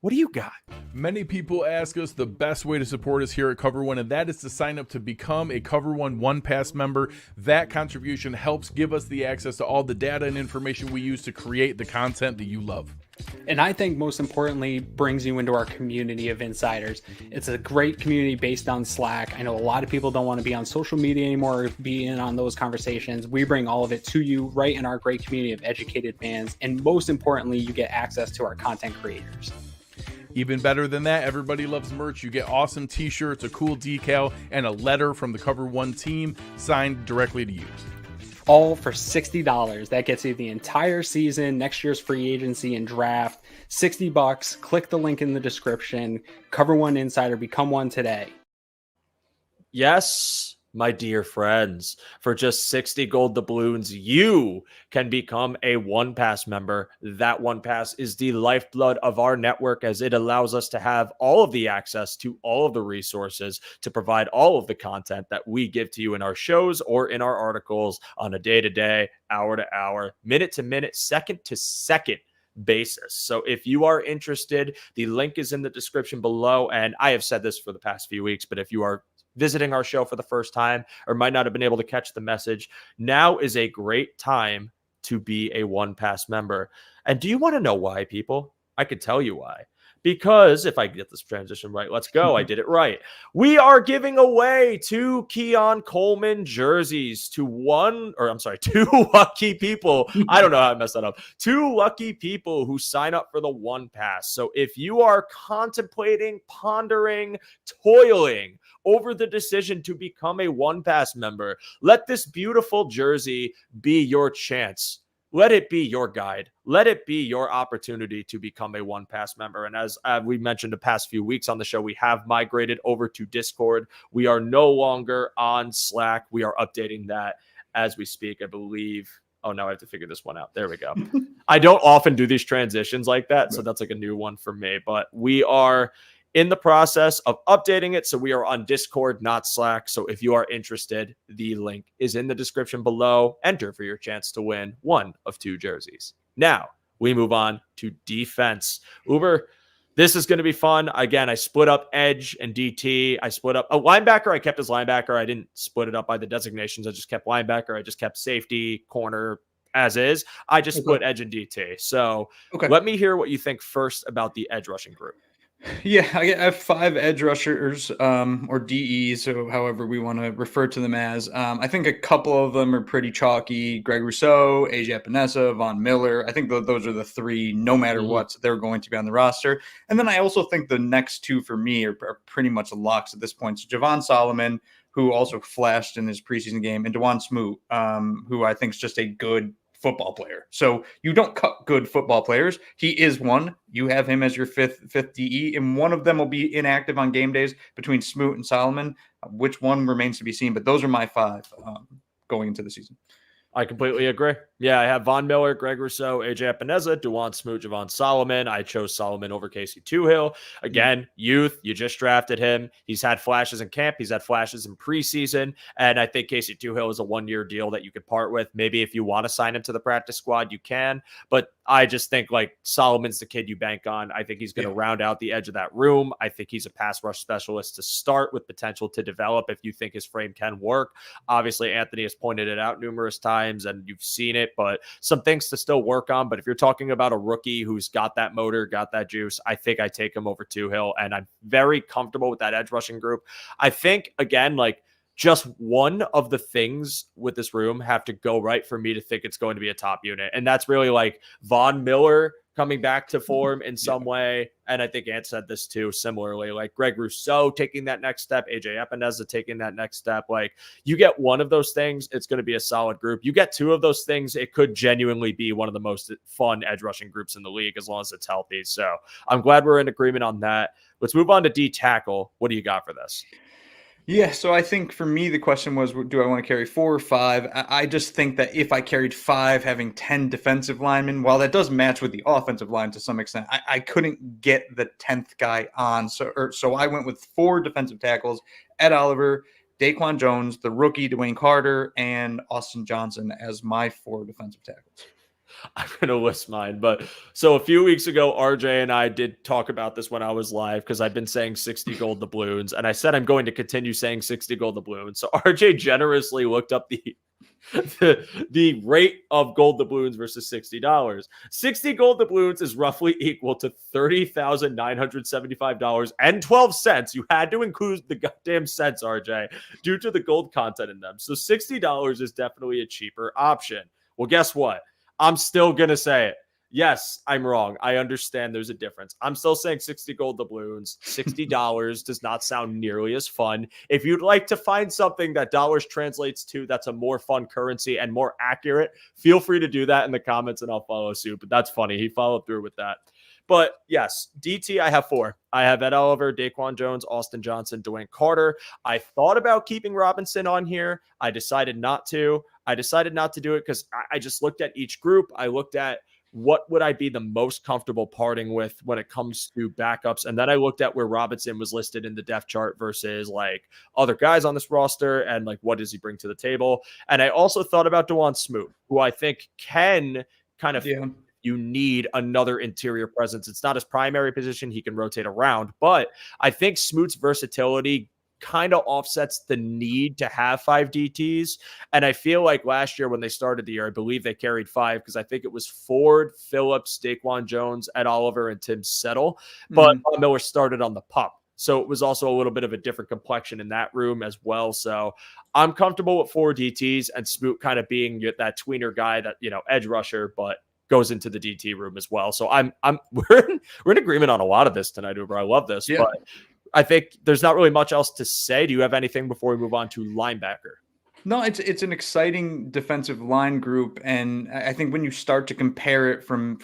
what do you got? Many people ask us the best way to support us here at Cover One, and that is to sign up to become a Cover One Pass member. That contribution helps give us the access to all the data and information we use to create the content that you love. And I think most importantly, brings you into our community of insiders. It's a great community based on Slack. I know a lot of people don't want to be on social media anymore or be in on those conversations. We bring all of it to you right in our great community of educated fans. And most importantly, you get access to our content creators. Even better than that, everybody loves merch. You get awesome t-shirts, a cool decal, and a letter from the Cover One team signed directly to you. all for $60. That gets you the entire season, next year's free agency and draft. $60. Click the link in the description. Cover One Insider. Become one today. Yes, my dear friends, for just 60 gold doubloons, you can become a One Pass member. That One Pass is the lifeblood of our network, as it allows us to have all of the access to all of the resources to provide all of the content that we give to you in our shows or in our articles on a day-to-day, hour-to-hour, minute-to-minute, second-to-second basis. So if you are interested, the link is in the description below. And I have said this for the past few weeks, but if you are visiting our show for the first time or might not have been able to catch the message, now is a great time to be a One Pass member. And do you want to know why, people? I could tell you why. Because if I get this transition right, let's go. I did it right. We are giving away 2 Keon Coleman jerseys to two lucky people. I don't know how I messed that up. 2 lucky people who sign up for the One Pass. So if you are contemplating, pondering, toiling over the decision to become a One Pass member, let this beautiful jersey be your chance. Let it be your guide. Let it be your opportunity to become a One Pass member. And as we mentioned the past few weeks on the show, we have migrated over to Discord. We are no longer on Slack. We are updating that as we speak, I believe. Oh, no, I have to figure this one out. There we go. I don't often do these transitions like that, so that's like a new one for me. But we are in the process of updating it. So we are on Discord, not Slack. So if you are interested, the link is in the description below. Enter for your chance to win one of 2 jerseys. Now we move on to defense. Uber, this is going to be fun. Again, I split up edge and DT. I split up a linebacker. I kept as linebacker. I didn't split it up by the designations. I just kept linebacker. I just kept safety, corner as is. I just split edge and DT. So let me hear what you think first about the edge rushing group. Yeah, I have 5 edge rushers, or DEs, so however we want to refer to them as. I think a couple of them are pretty chalky. Greg Rousseau, AJ Epinesa, Von Miller. I think those are the 3, no matter what, they're going to be on the roster. And then I also think the next 2 for me are pretty much locks at this point. So Javon Solomon, who also flashed in his preseason game, and Daequan Smoot, who I think is just a good football player. So you don't cut good football players. He is one. You have him as your fifth DE, and one of them will be inactive on game days between Smoot and Solomon. Which one remains to be seen, but those are my 5 going into the season. I completely agree. Yeah, I have Von Miller, Greg Rousseau, AJ Epinesa, Daequan Smoot, Javon Solomon. I chose Solomon over Casey Tuhill. Again, youth, you just drafted him. He's had flashes in camp. He's had flashes in preseason. And I think Casey Tuhill is a 1-year deal that you could part with. Maybe if you want to sign him to the practice squad, you can. But I just think like Solomon's the kid you bank on. I think he's going to round out the edge of that room. I think he's a pass rush specialist to start with potential to develop if you think his frame can work. Obviously, Anthony has pointed it out numerous times and you've seen it, but some things to still work on. But if you're talking about a rookie who's got that motor, got that juice, I think I take him over Tuhill, and I'm very comfortable with that edge rushing group. I think, again, like just one of the things with this room have to go right for me to think it's going to be a top unit. And that's really like Von Miller coming back to form in some way. And I think Ant said this too, similarly, like Greg Rousseau taking that next step, AJ Epinesa taking that next step. Like you get one of those things, it's going to be a solid group. You get 2 of those things, it could genuinely be one of the most fun edge rushing groups in the league as long as it's healthy. So I'm glad we're in agreement on that. Let's move on to D tackle. What do you got for this? Yeah, so I think for me, the question was, do I want to carry 4 or 5? I just think that if I carried 5, having 10 defensive linemen, while that does match with the offensive line to some extent, I couldn't get the 10th guy on. So I went with 4 defensive tackles: Ed Oliver, Daquan Jones, the rookie Dwayne Carter, and Austin Johnson as my 4 defensive tackles. I'm going to list mine. But so a few weeks ago, RJ and I did talk about this when I was live because I've been saying 60 gold doubloons. And I said I'm going to continue saying 60 gold doubloons. So RJ generously looked up the rate of gold doubloons versus $60. 60 gold doubloons is roughly equal to $30,975.12. You had to include the goddamn cents, RJ, due to the gold content in them. So $60 is definitely a cheaper option. Well, guess what? I'm still going to say it. Yes, I'm wrong. I understand there's a difference. I'm still saying 60 gold doubloons. $60 does not sound nearly as fun. If you'd like to find something that dollars translates to that's a more fun currency and more accurate, feel free to do that in the comments and I'll follow suit. But that's funny. He followed through with that. But yes, DT, I have 4. I have Ed Oliver, Daquan Jones, Austin Johnson, Dwayne Carter. I thought about keeping Robinson on here. I decided not to. I decided not to do it because I just looked at each group. I looked at what would I be the most comfortable parting with when it comes to backups? And then I looked at where Robinson was listed in the depth chart versus like other guys on this roster and like what does he bring to the table? And I also thought about DeJuan Smoot, who I think can kind of you need another interior presence. It's not his primary position. He can rotate around, but I think Smoot's versatility kind of offsets the need to have 5 DTs. And I feel like last year when they started the year, I believe they carried 5 because I think it was Ford, Phillips, Daquan Jones, Ed Oliver, and Tim Settle. But Von Miller started on the pup. So it was also a little bit of a different complexion in that room as well. So I'm comfortable with 4 DTs and Smoot kind of being that tweener guy that, edge rusher, but goes into the DT room as well. So we're in agreement on a lot of this tonight, Uber. I love this, but I think there's not really much else to say. Do you have anything before we move on to linebacker? No, it's an exciting defensive line group, and I think when you start to compare it from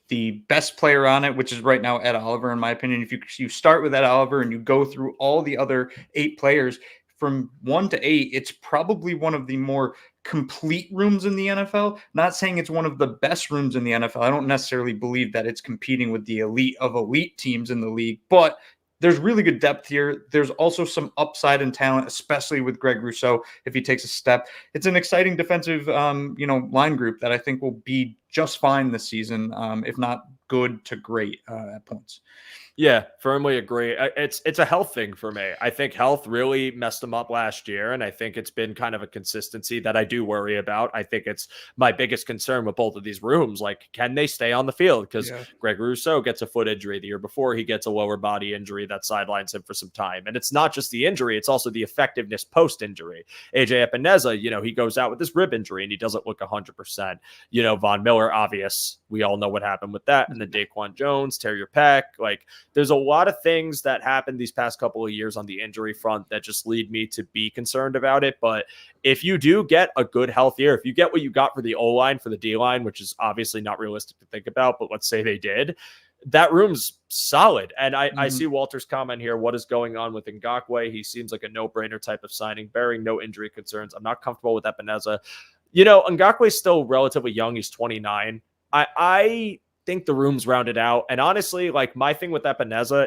the best player on it, which is right now Ed Oliver, in my opinion, if you start with Ed Oliver and you go through all the other 8 players from 1 to 8, it's probably one of the more complete rooms in the NFL. Not saying it's one of the best rooms in the NFL. I don't necessarily believe that it's competing with the elite of elite teams in the league, but there's really good depth here. There's also some upside in talent, especially with Greg Rousseau if he takes a step. It's an exciting defensive, line group that I think will be just fine this season, if not good to great at points. Yeah, firmly agree. It's a health thing for me. I think health really messed them up last year, and I think it's been kind of a consistency that I do worry about. I think it's my biggest concern with both of these rooms. Like, can they stay on the field? Because Greg Rousseau gets a foot injury the year before. He gets a lower body injury that sidelines him for some time. And it's not just the injury, it's also the effectiveness post-injury. AJ Epineza, he goes out with this rib injury, and he doesn't look 100%. Von Miller, obvious. We all know what happened with that. And then Daquan Jones, Terrier Peck, like, there's a lot of things that happened these past couple of years on the injury front that just lead me to be concerned about it. But if you do get a good health year, if you get what you got for the O-line, for the D-line, which is obviously not realistic to think about, but let's say they did, that room's solid. And I see Walter's comment here. What is going on with Ngakoue? He seems like a no-brainer type of signing, bearing no injury concerns. I'm not comfortable with Epineza. Ngakoue is still relatively young. He's 29. I think the room's rounded out. And honestly, like, my thing with Epineza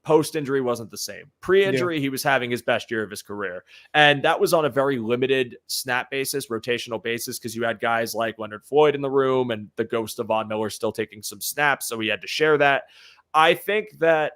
post-injury wasn't the same. Pre-injury, he was having his best year of his career. And that was on a very limited snap basis, rotational basis, because you had guys like Leonard Floyd in the room and the ghost of Von Miller still taking some snaps. So he had to share that. I think that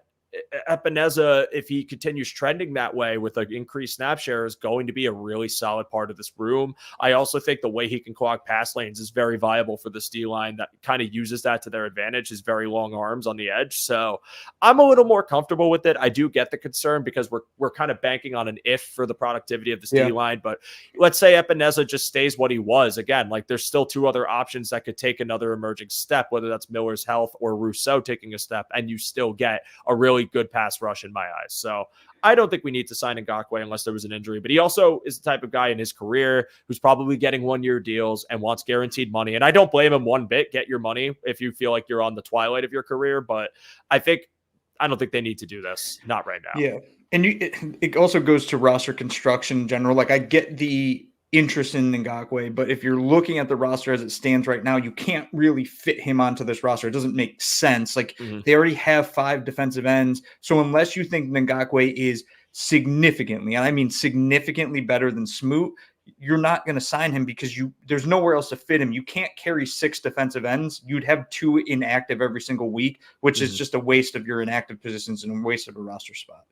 Epineza, if he continues trending that way with an increased snap share, is going to be a really solid part of this room. I also think the way he can clog pass lanes is very viable for this D-line that kind of uses that to their advantage, his very long arms on the edge. So I'm a little more comfortable with it. I do get the concern because we're kind of banking on an if for the productivity of this D-line, but let's say Epineza just stays what he was. Again, like, there's still 2 other options that could take another emerging step, whether that's Miller's health or Rousseau taking a step, and you still get a really good pass rush in my eyes. So I don't think we need to sign Ngakoue unless there was an injury, but he also is the type of guy in his career who's probably getting 1-year deals and wants guaranteed money. And I don't blame him one bit. Get your money if you feel like you're on the twilight of your career, but I don't think they need to do this. Not right now. Yeah. And it also goes to roster construction in general. Like, I get the interest in Ngakoue, but if you're looking at the roster as it stands right now, you can't really fit him onto this roster. It doesn't make sense. Like, they already have 5 defensive ends. So unless you think Ngakoue is significantly, and I mean significantly better than Smoot, you're not going to sign him because there's nowhere else to fit him. You can't carry 6 defensive ends. You'd have 2 inactive every single week, which is just a waste of your inactive positions and a waste of a roster spot.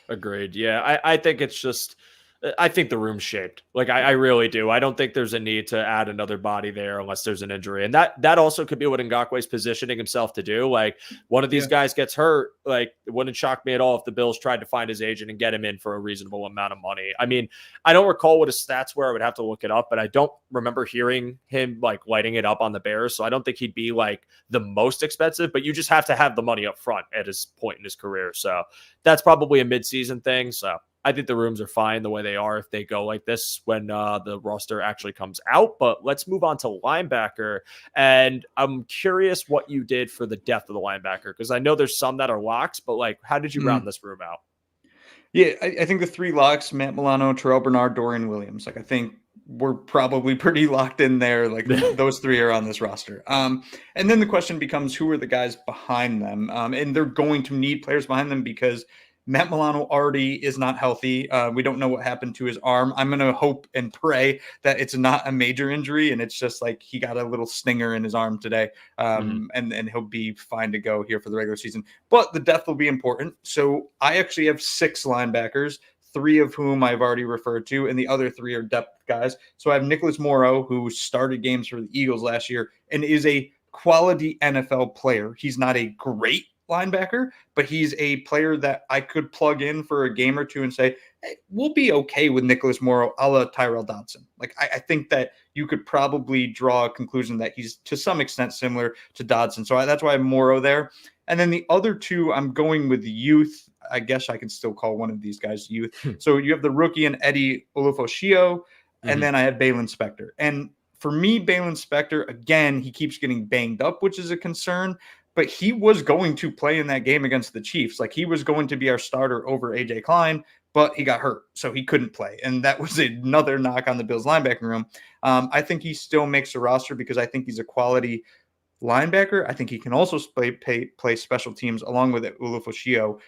Agreed. Yeah, I think it's just I think the room's shaped. Like I really do. I don't think there's a need to add another body there unless there's an injury. And that also could be what Ngakwe's positioning himself to do. Like one of these guys gets hurt. Like it wouldn't shock me at all if the Bills tried to find his agent and get him in for a reasonable amount of money. I mean, I don't recall what his stats were. I would have to look it up, but I don't remember hearing him like lighting it up on the Bears. So I don't think he'd be like the most expensive, but you just have to have the money up front at his point in his career. So that's probably a midseason thing. So I think the rooms are fine the way they are if they go like this when the roster actually comes out. But let's move on to linebacker. And I'm curious what you did for the depth of the linebacker, because I know there's some that are locks, but like, how did you round this room out? Yeah, I think the three locks, Matt Milano, Terrell Bernard, Dorian Williams. Like I think we're probably pretty locked in there. Like those three are on this roster. And then the question becomes, who are the guys behind them? And they're going to need players behind them because Matt Milano already is not healthy. We don't know what happened to his arm. I'm going to hope and pray that it's not a major injury and it's just like he got a little stinger in his arm today. And he'll be fine to go here for the regular season. But the depth will be important. So I actually have 6 linebackers, 3 of whom I've already referred to, and the other 3 are depth guys. So I have Nicholas Morrow, who started games for the Eagles last year and is a quality NFL player. He's not a great linebacker, but he's a player that I could plug in for a game or two and say, hey, we'll be okay with Nicholas Morrow a la Tyrell Dodson. Like I think that you could probably draw a conclusion that he's to some extent similar to Dodson. So that's why I have Morrow there. And then the other 2, I'm going with youth. I guess I can still call one of these guys youth. So you have the rookie and Edefuan Ulofoshio, and then I have Balin Spector. And for me, Balin Spector, again, he keeps getting banged up, which is a concern. But he was going to play in that game against the Chiefs. Like he was going to be our starter over AJ Klein, but he got hurt, so he couldn't play. And that was another knock on the Bills linebacking room. I think he still makes the roster because I think he's a quality linebacker. I think he can also play special teams along with Ulofoshio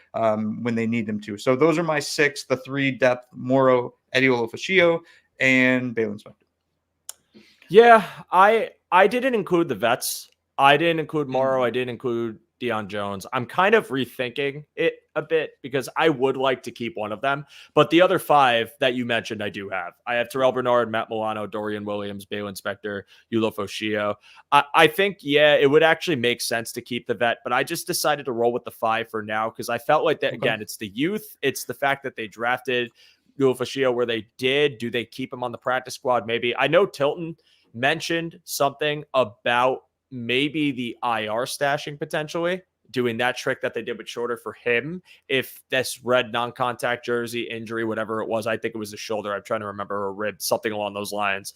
when they need them to. So those are my 6, the 3 depth, Morrow, Edefuan Ulofoshio, and Balin Spector. Yeah, I didn't include the vets. I didn't include Morrow. I didn't include Deion Jones. I'm kind of rethinking it a bit because I would like to keep one of them. But the other 5 that you mentioned, I do have. I have Terrell Bernard, Matt Milano, Dorian Williams, Balin Spector, Ulofoshio. I think, yeah, it would actually make sense to keep the vet, but I just decided to roll with the 5 for now because I felt like that, again, it's the youth. It's the fact that they drafted Ulofoshio where they did. Do they keep him on the practice squad? Maybe. I know Tilton mentioned something about maybe the IR stashing potentially, doing that trick that they did with Shorter for him. If this red non-contact jersey injury, whatever it was, I think it was a shoulder, I'm trying to remember, a rib, something along those lines.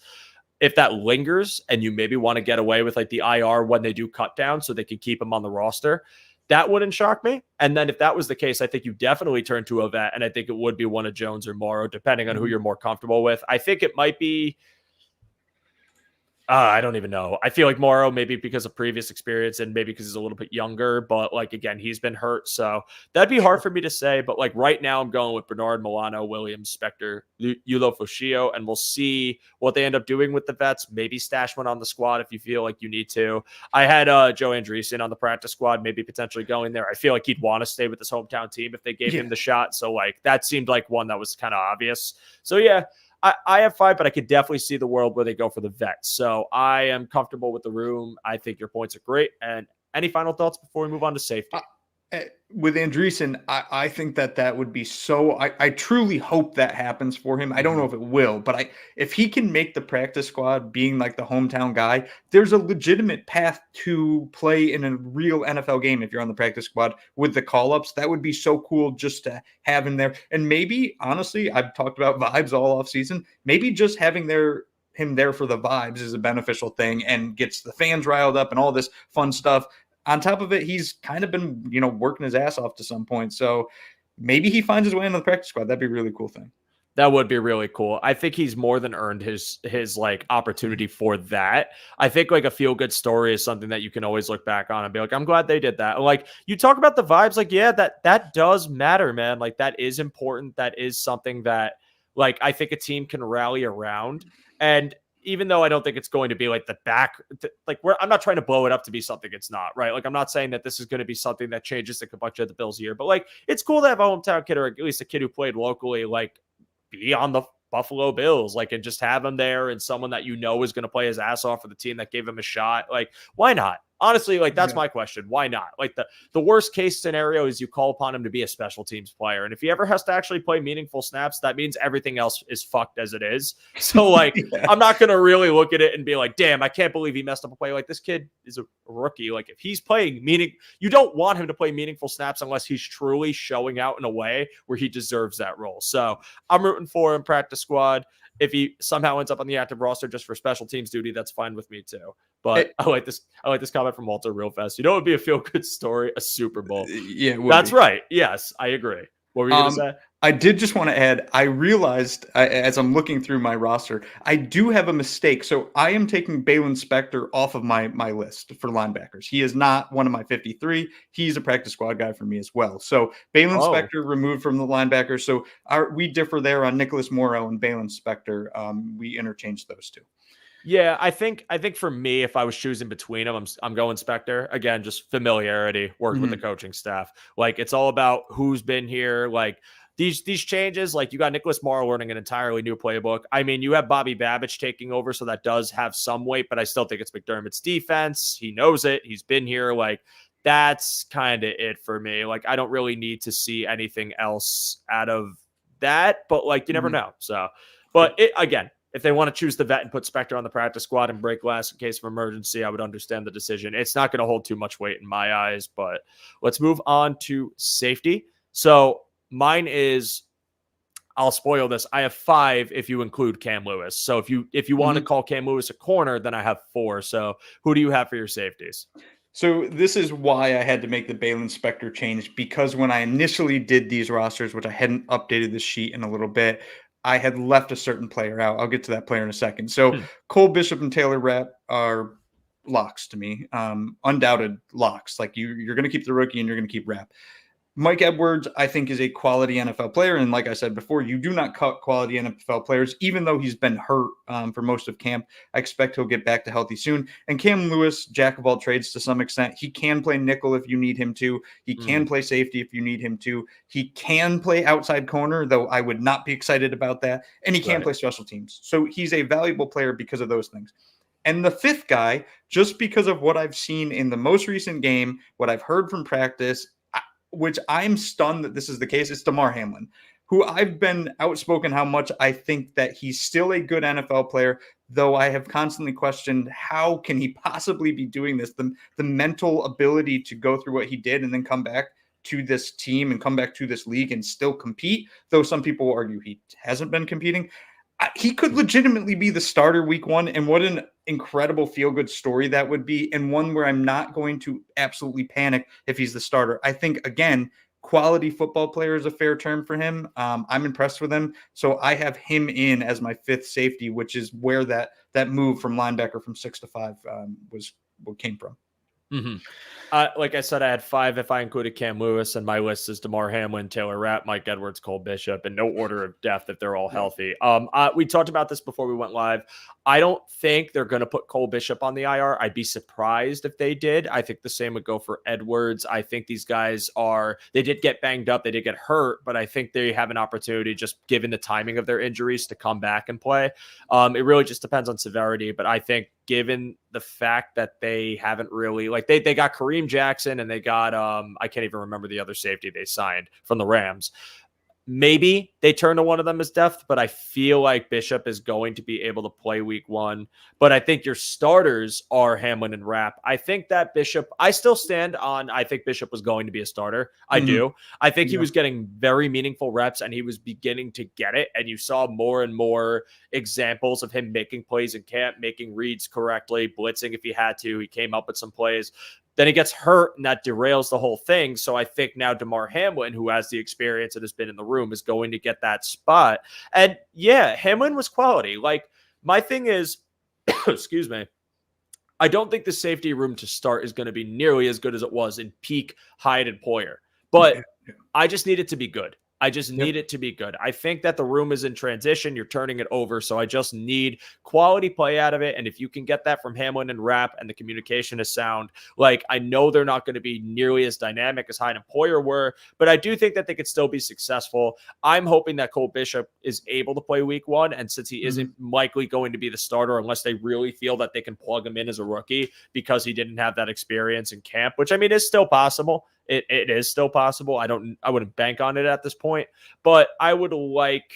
If that lingers and you maybe want to get away with like the IR when they do cut down so they can keep him on the roster, that wouldn't shock me. And then if that was the case, I think you definitely turn to a vet. And I think it would be one of Jones or Morrow, depending on who you're more comfortable with. I think it might be, I don't even know. I feel like Morrow, maybe because of previous experience and maybe because he's a little bit younger, but like, again, he's been hurt. So that'd be hard for me to say. But like right now I'm going with Bernard, Milano, Williams, Spector, Ulofoshio, and we'll see what they end up doing with the vets. Maybe stash one on the squad if you feel like you need to. I had Joe Andreessen on the practice squad, maybe potentially going there. I feel like he'd want to stay with his hometown team if they gave him the shot. So like that seemed like one that was kind of obvious. So yeah, I have 5, but I could definitely see the world where they go for the vets. So I am comfortable with the room. I think your points are great. And any final thoughts before we move on to safety? With Andreessen, I think that would be so. I truly hope that happens for him. I don't know if it will, but if he can make the practice squad, being like the hometown guy, there's a legitimate path to play in a real NFL game if you're on the practice squad with the call-ups. That would be so cool just to have him there. And maybe, honestly, I've talked about vibes all off season. Maybe just having him there for the vibes is a beneficial thing and gets the fans riled up and all this fun stuff. On top of it, he's kind of been, working his ass off to some point. So maybe he finds his way into the practice squad. That'd be a really cool thing. That would be really cool. I think he's more than earned his like opportunity for that. I think like a feel good story is something that you can always look back on and be like, I'm glad they did that. Like you talk about the vibes, like, yeah, that does matter, man. Like that is important. That is something that like I think a team can rally around. And even though I don't think it's going to be like the back, like I'm not trying to blow it up to be something it's not, right? Like I'm not saying that this is going to be something that changes the complexion of the Bills year, but like it's cool to have a hometown kid or at least a kid who played locally, like be on the Buffalo Bills, like, and just have him there and someone that you know is going to play his ass off for the team that gave him a shot. Like, why not? Honestly, like, that's my question. Why not? Like, the worst case scenario is you call upon him to be a special teams player. And if he ever has to actually play meaningful snaps, that means everything else is fucked as it is. So, like, I'm not going to really look at it and be like, damn, I can't believe he messed up a play. Like, this kid is a rookie. Like, if he's playing you don't want him to play meaningful snaps unless he's truly showing out in a way where he deserves that role. So I'm rooting for him, practice squad. If he somehow ends up on the active roster just for special teams duty, that's fine with me too. But I like this comment from Walter real fast. You know, it would be a feel-good story, a Super Bowl. Yeah, that's right. Yes, I agree. What were you going to say? I did just want to add, I realized as I'm looking through my roster, I do have a mistake. So I am taking Balin Spector off of my list for linebackers. He is not one of my 53. He's a practice squad guy for me as well. So Balin Spector removed from the linebackers. So we differ there on Nicholas Morrow and Balin Spector. We interchanged those two. Yeah, I think for me, if I was choosing between them, I'm going Spector. Again, just familiarity, worked with the coaching staff. Like, it's all about who's been here. Like, these changes, like, you got Nicholas Morrow learning an entirely new playbook. I mean, you have Bobby Babich taking over, so that does have some weight, but I still think it's McDermott's defense. He knows it. He's been here. Like, that's kind of it for me. Like, I don't really need to see anything else out of that, but, like, you never know. So, but again, if they want to choose the vet and put Spector on the practice squad and break glass in case of emergency, I would understand the decision. It's not going to hold too much weight in my eyes, but let's move on to safety. So mine is, I'll spoil this, I have 5 if you include Cam Lewis. So if you want to call Cam Lewis a corner, then I have 4. So who do you have for your safeties? So this is why I had to make the Balin Spector change, because when I initially did these rosters, which I hadn't updated the sheet in a little bit, I had left a certain player out. I'll get to that player in a second. So Cole Bishop and Taylor Rapp are locks to me, undoubted locks. Like, you're going to keep the rookie and you're going to keep Rapp. Mike Edwards, I think, is a quality NFL player. And like I said before, you do not cut quality NFL players, even though he's been hurt for most of camp. I expect he'll get back to healthy soon. And Cam Lewis, jack of all trades to some extent. He can play nickel if you need him to. He can play safety if you need him to. He can play outside corner, though I would not be excited about that. And he can play special teams. So he's a valuable player because of those things. And the 5th guy, just because of what I've seen in the most recent game, what I've heard from practice, which I'm stunned that this is the case, it's Damar Hamlin, who I've been outspoken how much I think that he's still a good NFL player, though I have constantly questioned how can he possibly be doing this, the mental ability to go through what he did and then come back to this team and come back to this league and still compete, though some people argue he hasn't been competing. He could legitimately be the starter week 1, and what an incredible feel-good story that would be, and one where I'm not going to absolutely panic if he's the starter. I think, again, quality football player is a fair term for him. I'm impressed with him, so I have him in as my 5th safety, which is where that move from linebacker from 6 to 5 was what came from. Like I said, I had 5 if I included Cam Lewis, and my list is Damar Hamlin, Taylor Rapp, Mike Edwards, Cole Bishop, and no order of death if they're all healthy. We talked about this before we went live. I don't think they're going to put Cole Bishop on the IR. I'd be surprised if they did. I think the same would go for Edwards. I think these guys they did get banged up. They did get hurt, but I think they have an opportunity, just given the timing of their injuries, to come back and play. It really just depends on severity, but I think given the fact that they haven't really, like, they got Kareem Jackson and they got, I can't even remember the other safety they signed from the Rams. Maybe they turn to one of them as depth, but I feel like Bishop is going to be able to play week 1. But I think your starters are Hamlin and Rapp. I think that Bishop, I still stand on, I think Bishop was going to be a starter. I do. I think he was getting very meaningful reps and he was beginning to get it. And you saw more and more examples of him making plays in camp, making reads correctly, blitzing if he had to. He came up with some plays. Then he gets hurt, and that derails the whole thing. So I think now Damar Hamlin, who has the experience and has been in the room, is going to get that spot. And yeah, Hamlin was quality. Like, my thing is, excuse me, I don't think the safety room to start is going to be nearly as good as it was in peak Hyatt and Poyer. But I just need it to be good. I just need it to be good. I think that the room is in transition. You're turning it over. So I just need quality play out of it. And if you can get that from Hamlin and Rapp and the communication is sound, like I know they're not going to be nearly as dynamic as Hyde and Poyer were, but I do think that they could still be successful. I'm hoping that Cole Bishop is able to play week 1. And since he isn't likely going to be the starter unless they really feel that they can plug him in as a rookie because he didn't have that experience in camp, which I mean is still possible. It is still possible. I wouldn't bank on it at this point, but I would like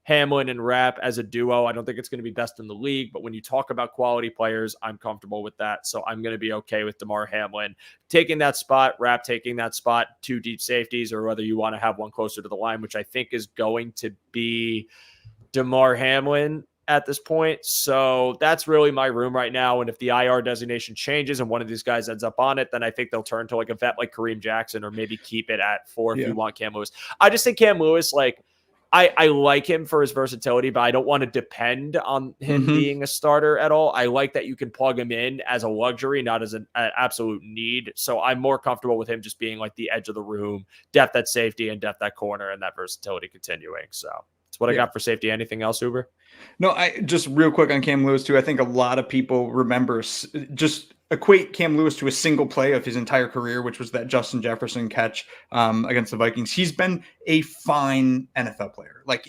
Hamlin and Rapp as a duo. I don't think it's going to be best in the league, but when you talk about quality players, I'm comfortable with that. So I'm going to be okay with DeMar Hamlin taking that spot, Rapp taking that spot, 2 deep safeties, or whether you want to have one closer to the line, which I think is going to be DeMar Hamlin at this point. So that's really my room right now. And if the IR designation changes and one of these guys ends up on it, then I think they'll turn to like a vet like Kareem Jackson, or maybe keep it at 4 if you want Cam Lewis. I just think Cam Lewis, like I like him for his versatility, but I don't want to depend on him being a starter at all. I like that you can plug him in as a luxury, not as an absolute need. So I'm more comfortable with him just being like the edge of the room, depth at safety and depth at corner, and that versatility continuing. So that's what I got for safety. Anything else, Uber? No, I just real quick on Cam Lewis too. I think a lot of people remember just equate Cam Lewis to a single play of his entire career, which was that Justin Jefferson catch against the Vikings. He's been a fine NFL player. Like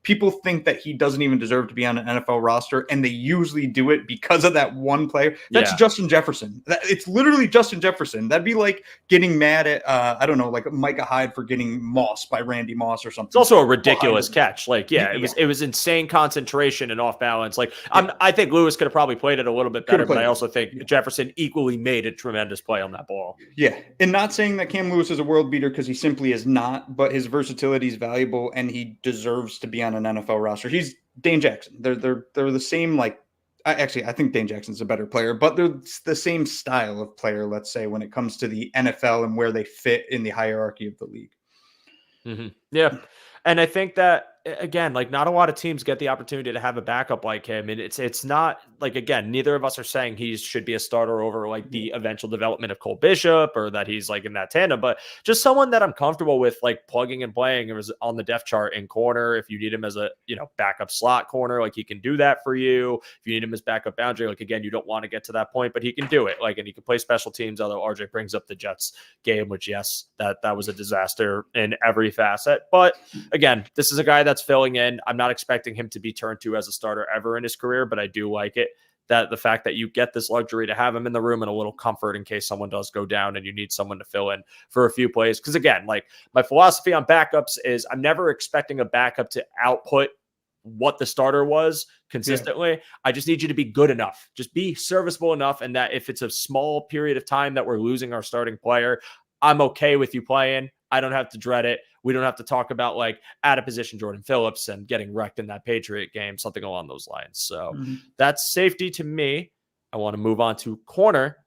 people think that he doesn't even deserve to be on an NFL roster, and they usually do it because of that one player. That's Justin Jefferson. It's literally Justin Jefferson. That'd be like getting mad at I don't know, like Micah Hyde for getting mossed by Randy Moss or something. It's also a ridiculous catch. Like, it was insane concentration and off balance. Like, I think Lewis could have probably played it a little bit better, but I also think Jefferson equally made a tremendous play on that ball. Yeah, and not saying that Cam Lewis is a world beater, because he simply is not, but his versatility is valuable and he deserves to be on an NFL roster. He's Dane Jackson. They're the same, like, I think Dane Jackson's a better player, but they're the same style of player, let's say, when it comes to the NFL and where they fit in the hierarchy of the league. Yeah. And I think that, again, like not a lot of teams get the opportunity to have a backup like him. And it's not like, again, neither of us are saying he should be a starter over like the eventual development of Cole Bishop or that he's like in that tandem, but just someone that I'm comfortable with like plugging and playing. It was on the depth chart in corner. If you need him as a, backup slot corner, like he can do that for you. If you need him as backup boundary, like again, you don't want to get to that point, but he can do it. Like, and he can play special teams. Although RJ brings up the Jets game, which yes, that was a disaster in every facet. But again, this is a guy that's filling in. I'm not expecting him to be turned to as a starter ever in his career, but I do like it, that the fact that you get this luxury to have him in the room and a little comfort in case someone does go down and you need someone to fill in for a few plays. Because again, like my philosophy on backups is I'm never expecting a backup to output what the starter was consistently. I just need you to be good enough, just be serviceable enough. And that if it's a small period of time that we're losing our starting player, I'm okay with you playing. I don't have to dread it. We don't have to talk about like out of position Jordan Phillips and getting wrecked in that Patriot game, something along those lines. So that's safety to me. I want to move on to corner,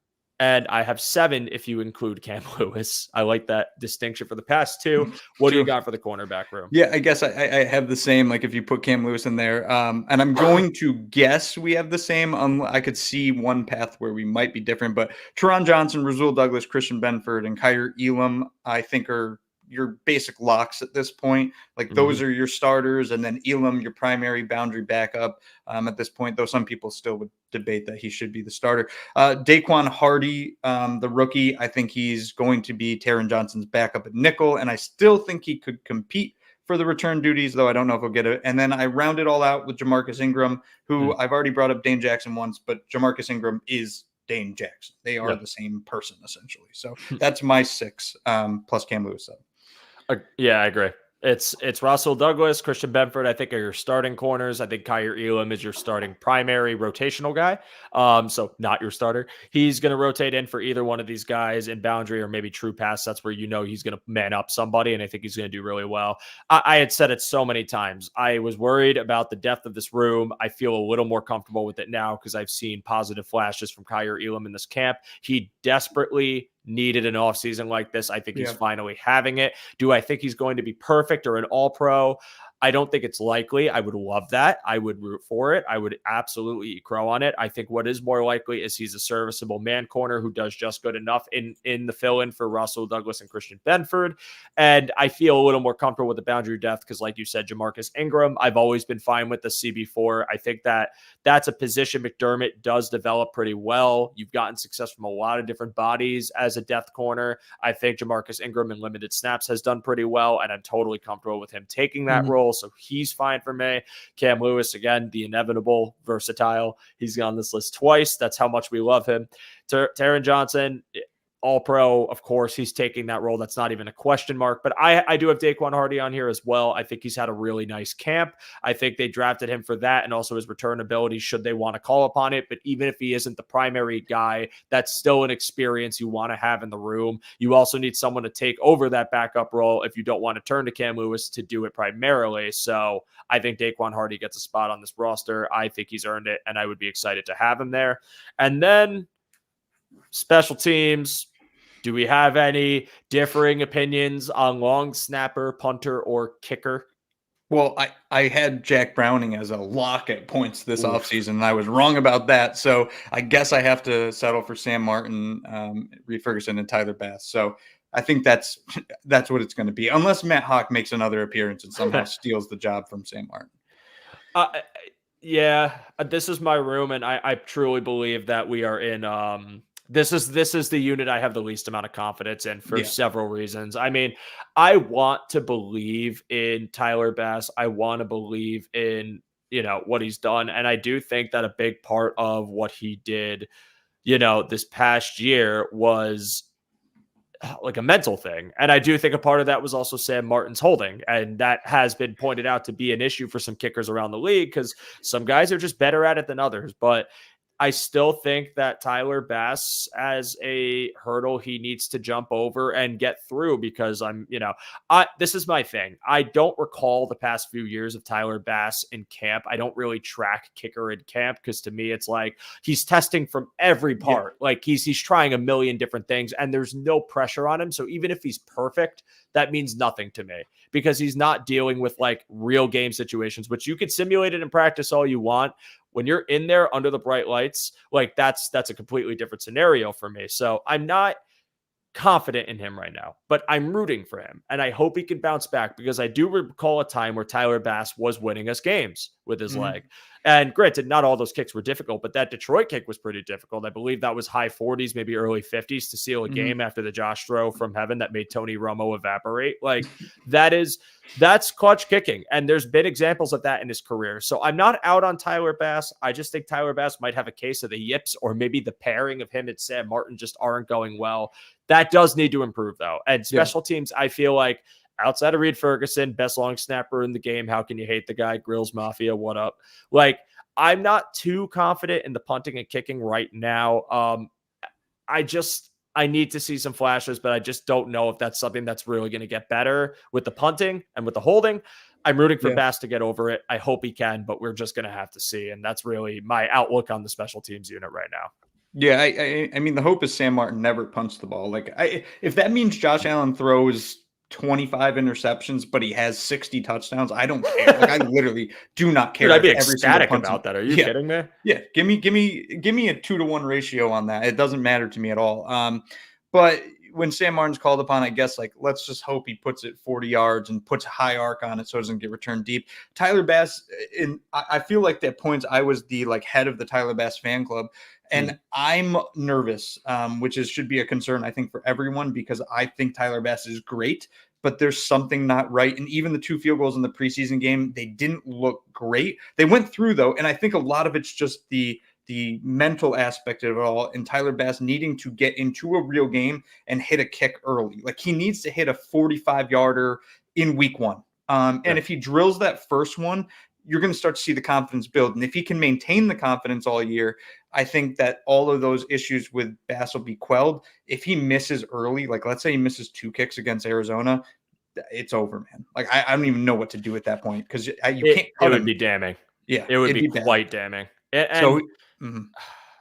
and I have 7 if you include Cam Lewis. I like that distinction for the past 2. What do you got for the cornerback room? Yeah, I guess I have the same, like if you put Cam Lewis in there. And I'm going to guess we have the same. I could see one path where we might be different, but Teron Johnson, Rasul Douglas, Christian Benford, and Kyer Elam, I think are your basic locks at this point. Like those are your starters, and then Elam, your primary boundary backup at this point, though some people still would debate that he should be the starter. Daequan Hardy, the rookie, I think he's going to be Taron Johnson's backup at nickel, and I still think he could compete for the return duties, though I don't know if he'll get it. And then I round it all out with Jamarcus Ingram, who I've already brought up Dane Jackson once, but Jamarcus Ingram is Dane Jackson. They are the same person, essentially. So that's my 6 plus Cam Lewis. Yeah, I agree. It's Russell Douglas, Christian Benford, I think, are your starting corners. I think Kyer Elam is your starting primary rotational guy. So not your starter. He's going to rotate in for either one of these guys in boundary or maybe true pass. That's where he's going to man up somebody, and I think he's going to do really well. I had said it so many times. I was worried about the depth of this room. I feel a little more comfortable with it now because I've seen positive flashes from Kyer Elam in this camp. He desperately needed an offseason like this. I think he's finally having it. Do I think he's going to be perfect or an all-pro? I don't think it's likely. I would love that. I would root for it. I would absolutely eat crow on it. I think what is more likely is he's a serviceable man corner who does just good enough in the fill-in for Russell Douglas and Christian Benford. And I feel a little more comfortable with the boundary depth because, like you said, Jamarcus Ingram, I've always been fine with the CB4. I think that that's a position McDermott does develop pretty well. You've gotten success from a lot of different bodies as a depth corner. I think Jamarcus Ingram in limited snaps has done pretty well, and I'm totally comfortable with him taking that role, so he's fine for me. Cam Lewis, again, the inevitable, versatile. He's on this list twice. That's how much we love him. Taron Johnson, All-Pro, of course, he's taking that role. That's not even a question mark. But I do have Daequan Hardy on here as well. I think he's had a really nice camp. I think they drafted him for that and also his return ability should they want to call upon it. But even if he isn't the primary guy, that's still an experience you want to have in the room. You also need someone to take over that backup role if you don't want to turn to Cam Lewis to do it primarily. So I think Daequan Hardy gets a spot on this roster. I think he's earned it, and I would be excited to have him there. And then special teams. Do we have any differing opinions on long snapper, punter, or kicker? Well, I had Jack Browning as a lock at points this offseason, and I was wrong about that. So I guess I have to settle for Sam Martin, Reed Ferguson, and Tyler Bass. So I think that's what it's going to be, unless Matt Hawk makes another appearance and somehow steals the job from Sam Martin. Yeah, this is my room, and I truly believe that we are in this is the unit I have the least amount of confidence in for several reasons. I mean, I want to believe in Tyler Bass. I want to believe in, what he's done. And I do think that a big part of what he did, this past year was like a mental thing. And I do think a part of that was also Sam Martin's holding. And that has been pointed out to be an issue for some kickers around the league because some guys are just better at it than others. But I still think that Tyler Bass as a hurdle he needs to jump over and get through because this is my thing. I don't recall the past few years of Tyler Bass in camp. I don't really track kicker in camp because to me it's like he's testing from every part. Like he's trying a million different things and there's no pressure on him. So even if he's perfect, that means nothing to me because he's not dealing with like real game situations, which you could simulate it in practice all you want. When you're in there under the bright lights, like that's a completely different scenario for me. So I'm not confident in him right now, but I'm rooting for him. And I hope he can bounce back because I do recall a time where Tyler Bass was winning us games with his leg. And granted, not all those kicks were difficult, but that Detroit kick was pretty difficult. I believe that was high 40s, maybe early 50s to seal a game after the Josh throw from heaven that made Tony Romo evaporate. Like that's clutch kicking. And there's been examples of that in his career. So I'm not out on Tyler Bass. I just think Tyler Bass might have a case of the yips or maybe the pairing of him and Sam Martin just aren't going well. That does need to improve though. And special teams, I feel like outside of Reed Ferguson, best long snapper in the game. How can you hate the guy? Grills Mafia, what up? Like, I'm not too confident in the punting and kicking right now. I need to see some flashes, but I just don't know if that's something that's really going to get better with the punting and with the holding. I'm rooting for Bass to get over it. I hope he can, but we're just going to have to see. And that's really my outlook on the special teams unit right now. Yeah, I mean, the hope is Sam Martin never punts the ball. Like, if that means Josh Allen throws 25 interceptions, but he has 60 touchdowns, I don't care. Like, I literally do not care. Dude, I'd be ecstatic about that. Are you kidding me? Yeah, give me a 2-to-1 ratio on that. It doesn't matter to me at all. But when Sam Martin's called upon, I guess like let's just hope he puts it 40 yards and puts a high arc on it so it doesn't get returned deep. Tyler Bass, I feel like at points I was the like head of the Tyler Bass fan club. And I'm nervous, which should be a concern, I think, for everyone, because I think Tyler Bass is great, but there's something not right. And even the 2 field goals in the preseason game, they didn't look great. They went through, though, and I think a lot of it's just the mental aspect of it all, and Tyler Bass needing to get into a real game and hit a kick early. Like, he needs to hit a 45-yarder in week 1. And if he drills that first one, you're going to start to see the confidence build. And if he can maintain the confidence all year, I think that all of those issues with Bass will be quelled. If he misses early, like let's say he misses 2 kicks against Arizona, it's over, man. Like I don't even know what to do at that point because you can't. It would be damning. Yeah, it would be quite damning.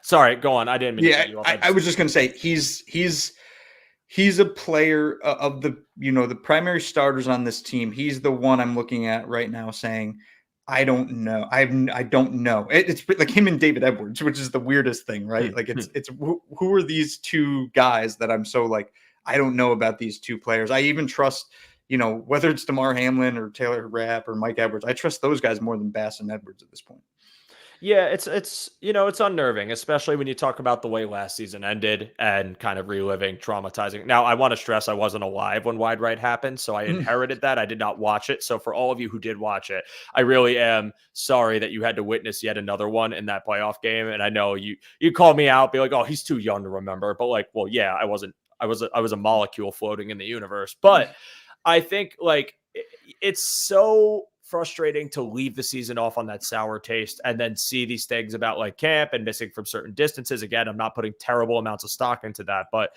Sorry, go on. I didn't mean to cut you off. I was just going to say he's he's a player of the, the primary starters on this team. He's the one I'm looking at right now saying, I don't know. I don't know. It's like him and David Edwards, which is the weirdest thing, right? Like it's who are these two guys that I'm so like, I don't know about these two players. I even trust, whether it's DeMar Hamlin or Taylor Rapp or Mike Edwards, I trust those guys more than Bass and Edwards at this point. Yeah, it's it's unnerving, especially when you talk about the way last season ended and kind of reliving traumatizing. Now, I want to stress I wasn't alive when Wide Right happened, so I inherited that. I did not watch it. So for all of you who did watch it, I really am sorry that you had to witness yet another one in that playoff game. And I know you called me out, be like, "Oh, he's too young to remember." But like, well, yeah, I wasn't. I was a molecule floating in the universe. But I think like it's so frustrating to leave the season off on that sour taste and then see these things about like camp and missing from certain distances. Again, I'm not putting terrible amounts of stock into that, but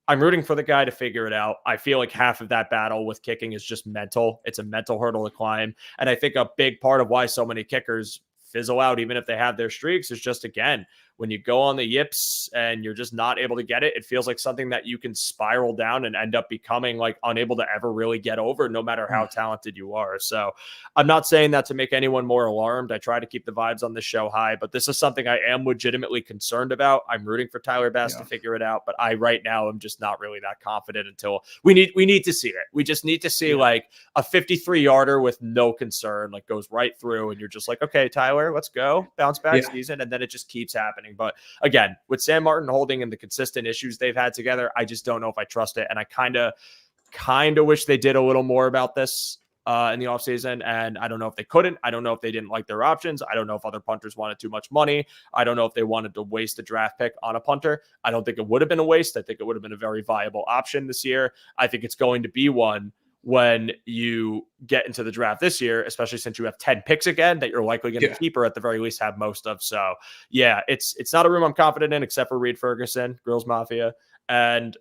I'm rooting for the guy to figure it out. I feel like half of that battle with kicking is just mental. It's a mental hurdle to climb. And I think a big part of why so many kickers fizzle out, even if they have their streaks, is just, again, when you go on the yips and you're just not able to get it, it feels like something that you can spiral down and end up becoming like unable to ever really get over, no matter how talented you are. So I'm not saying that to make anyone more alarmed. I try to keep the vibes on the show high, but this is something I am legitimately concerned about. I'm rooting for Tyler Bass to figure it out, but I right now am just not really that confident until we need to see it. We just need to see like a 53-yarder with no concern, like goes right through, and you're just like, okay, Tyler, let's go, bounce back season, and then it just keeps happening. But again, with Sam Martin Holding and the consistent issues they've had together, I just don't know if I trust it. And I kind of wish they did a little more about this in the offseason. And I don't know if they couldn't. I don't know if they didn't like their options. I don't know if other punters wanted too much money. I don't know if they wanted to waste a draft pick on a punter. I don't think it would have been a waste. I think it would have been a very viable option this year. I think it's going to be one when you get into the draft this year, especially since you have 10 picks again that you're likely going to keep, or at the very least have most of. So yeah, it's not a room I'm confident in, except for Reed Ferguson, Grills Mafia. And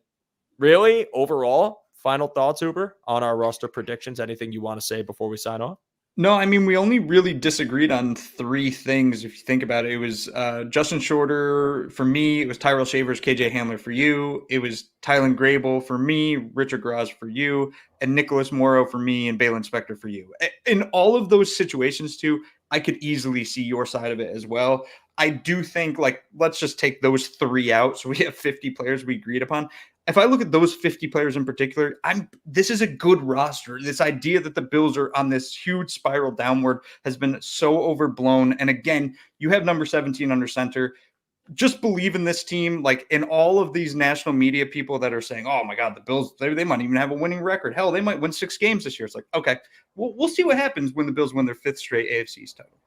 really, overall, final thoughts, Uber, on our roster predictions. Anything you want to say before we sign off? No, I mean, we only really disagreed on three things. If you think about it, it was Justin Shorter for me. It was Tyrell Shavers, KJ Hamler for you. It was Tylen Grable for me, Richard Graz for you, and Nicholas Morrow for me, and Balin Spector for you. In all of those situations, too, I could easily see your side of it as well. I do think, like, let's just take those three out. So we have 50 players we agreed upon. If I look at those 50 players in particular, this is a good roster. This idea that the Bills are on this huge spiral downward has been so overblown. And again, you have number 17 under center. Just believe in this team. Like, in all of these national media people that are saying, oh my God, the Bills, they might even have a winning record. Hell, they might win 6 games this year. It's like, okay, we'll see what happens when the Bills win their 5th straight AFC East title.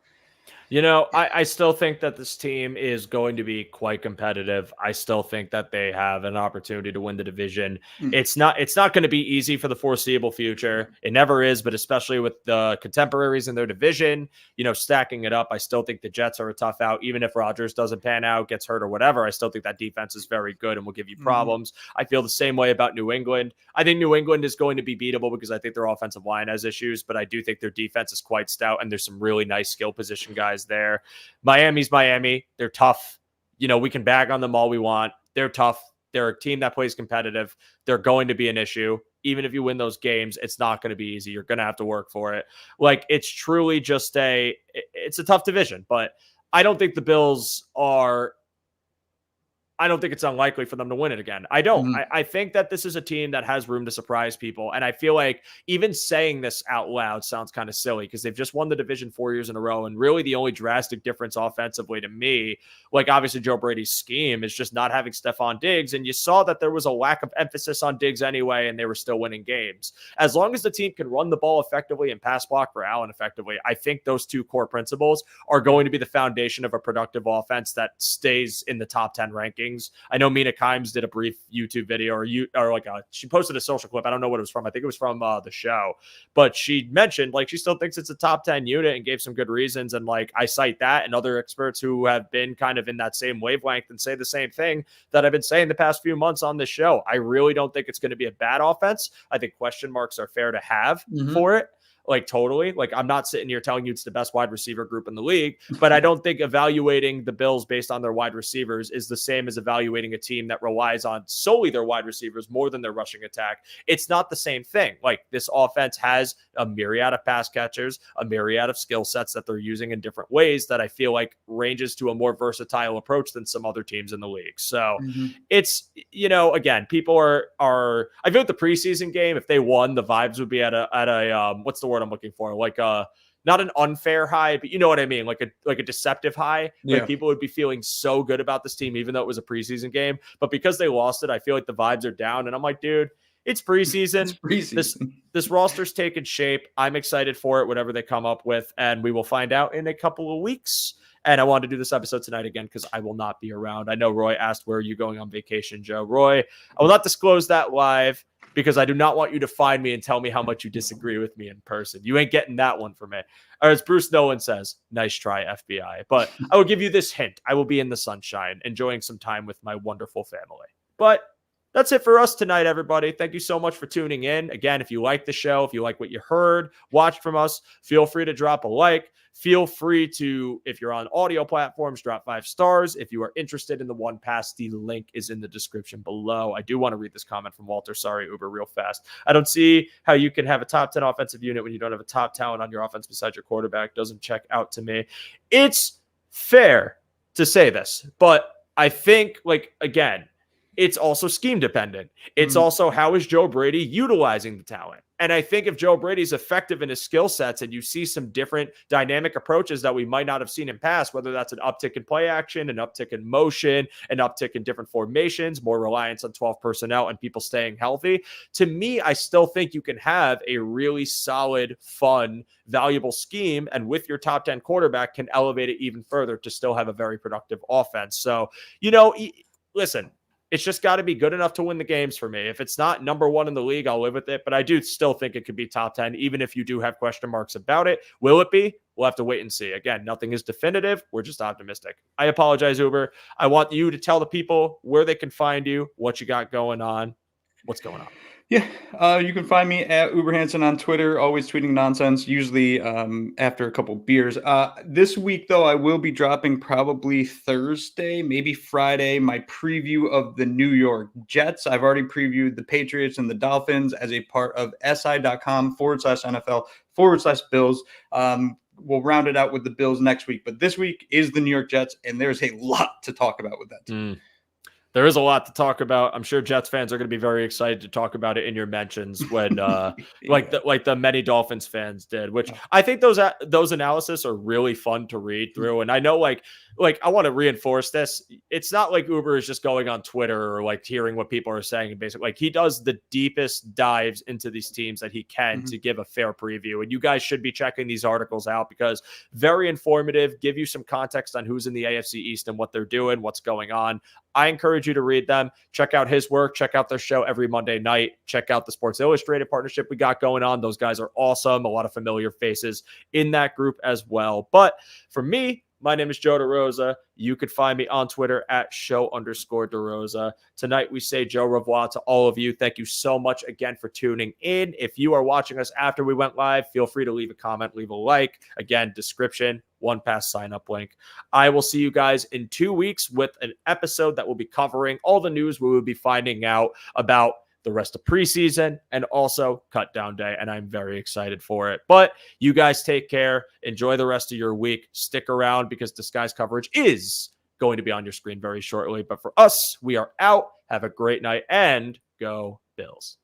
You know, I still think that this team is going to be quite competitive. I still think that they have an opportunity to win the division. It's not going to be easy for the foreseeable future. It never is, but especially with the contemporaries in their division, stacking it up, I still think the Jets are a tough out. Even if Rodgers doesn't pan out, gets hurt or whatever, I still think that defense is very good and will give you problems. I feel the same way about New England. I think New England is going to be beatable because I think their offensive line has issues, but I do think their defense is quite stout, and there's some really nice skill position guys there. Miami's Miami. They're tough. We can bag on them all we want. They're tough. They're a team that plays competitive. They're going to be an issue. Even if you win those games, it's not going to be easy. You're going to have to work for it. Like, it's truly just it's a tough division, but I don't think the Bills are, I don't think it's unlikely for them to win it again. I don't. I think that this is a team that has room to surprise people. And I feel like even saying this out loud sounds kind of silly because they've just won the division 4 years in a row. And really the only drastic difference offensively to me, like obviously Joe Brady's scheme, is just not having Stephon Diggs. And you saw that there was a lack of emphasis on Diggs anyway, and they were still winning games. As long as the team can run the ball effectively and pass block for Allen effectively, I think those two core principles are going to be the foundation of a productive offense that stays in the top 10 rankings. I know Mina Kimes did a brief YouTube video she posted a social clip. I don't know what it was from. I think it was from the show, but she mentioned she still thinks it's a top 10 unit and gave some good reasons. And I cite that and other experts who have been kind of in that same wavelength and say the same thing that I've been saying the past few months on this show. I really don't think it's going to be a bad offense. I think question marks are fair to have for it. like totally. Like, I'm not sitting here telling you it's the best wide receiver group in the league, but I don't think evaluating the Bills based on their wide receivers is the same as evaluating a team that relies on solely their wide receivers more than their rushing attack. It's not the same thing. Like, this offense has a myriad of pass catchers, a myriad of skill sets that they're using in different ways that I feel like ranges to a more versatile approach than some other teams in the league. So it's, you know, again, people are I feel like the preseason game, if they won, the vibes would be at a what's the word I'm looking for? Like not an unfair high, but you know what I mean? Like a deceptive high. Yeah. Like, people would be feeling so good about this team, even though it was a preseason game. But because they lost it, I feel like the vibes are down. And I'm like, dude, it's preseason. It's preseason. This roster's taking shape. I'm excited for it, whatever they come up with. And we will find out in a couple of weeks. And I wanted to do this episode tonight again because I will not be around. I know Roy asked, where are you going on vacation, Joe? Roy, I will not disclose that live because I do not want you to find me and tell me how much you disagree with me in person. You ain't getting that one from me. Or as Bruce Nolan says, nice try, FBI. But I will give you this hint. I will be in the sunshine, enjoying some time with my wonderful family. But that's it for us tonight, everybody. Thank you so much for tuning in. Again, if you like the show, if you like what you heard, watched from us, feel free to drop a like. Feel free to, if you're on audio platforms, drop 5 stars. If you are interested in the One Pass, the link is in the description below. I do want to read this comment from Walter. Sorry, Uber, real fast. I don't see how you can have a top 10 offensive unit when you don't have a top talent on your offense besides your quarterback. Doesn't check out to me. It's fair to say this, but I think, like, again, it's also scheme dependent. It's also, how is Joe Brady utilizing the talent? And I think if Joe Brady's effective in his skill sets and you see some different dynamic approaches that we might not have seen in past, whether that's an uptick in play action, an uptick in motion, an uptick in different formations, more reliance on 12 personnel and people staying healthy, to me, I still think you can have a really solid, fun, valuable scheme. And with your top 10 quarterback, can elevate it even further to still have a very productive offense. So, you know, listen, it's just got to be good enough to win the games for me. If it's not number 1 in the league, I'll live with it. But I do still think it could be top 10, even if you do have question marks about it. Will it be? We'll have to wait and see. Again, nothing is definitive. We're just optimistic. I apologize, Uber. I want you to tell the people where they can find you, what you got going on, what's going on. Yeah, you can find me at Uber Hansen on Twitter, always tweeting nonsense, usually after a couple beers. This week, though, I will be dropping probably Thursday, maybe Friday, my preview of the New York Jets. I've already previewed the Patriots and the Dolphins as a part of si.com/NFL/Bills. We'll round it out with the Bills next week. But this week is the New York Jets, and there's a lot to talk about with that team. There is a lot to talk about. I'm sure Jets fans are going to be very excited to talk about it in your mentions when, like the many Dolphins fans did. Which I think those analysis are really fun to read through. And I know, like I want to reinforce this. It's not like Uber is just going on Twitter or like hearing what people are saying. And basically, like, he does the deepest dives into these teams that he can to give a fair preview. And you guys should be checking these articles out because very informative. Give you some context on who's in the AFC East and what they're doing, what's going on. I encourage you to read them. Check out his work. Check out their show every Monday night. Check out the Sports Illustrated partnership we got going on. Those guys are awesome. A lot of familiar faces in that group as well. But for me, my name is Joe DeRosa. You could find me on Twitter at @show_DeRosa. Tonight, we say Joe revoir to all of you. Thank you so much again for tuning in. If you are watching us after we went live, feel free to leave a comment, leave a like. Again, description, One Pass sign up link. I will see you guys in 2 weeks with an episode that will be covering all the news we will be finding out about the rest of preseason and also cut down day. And I'm very excited for it. But you guys take care. Enjoy the rest of your week. Stick around because Disguise coverage is going to be on your screen very shortly. But for us, we are out. Have a great night and go Bills.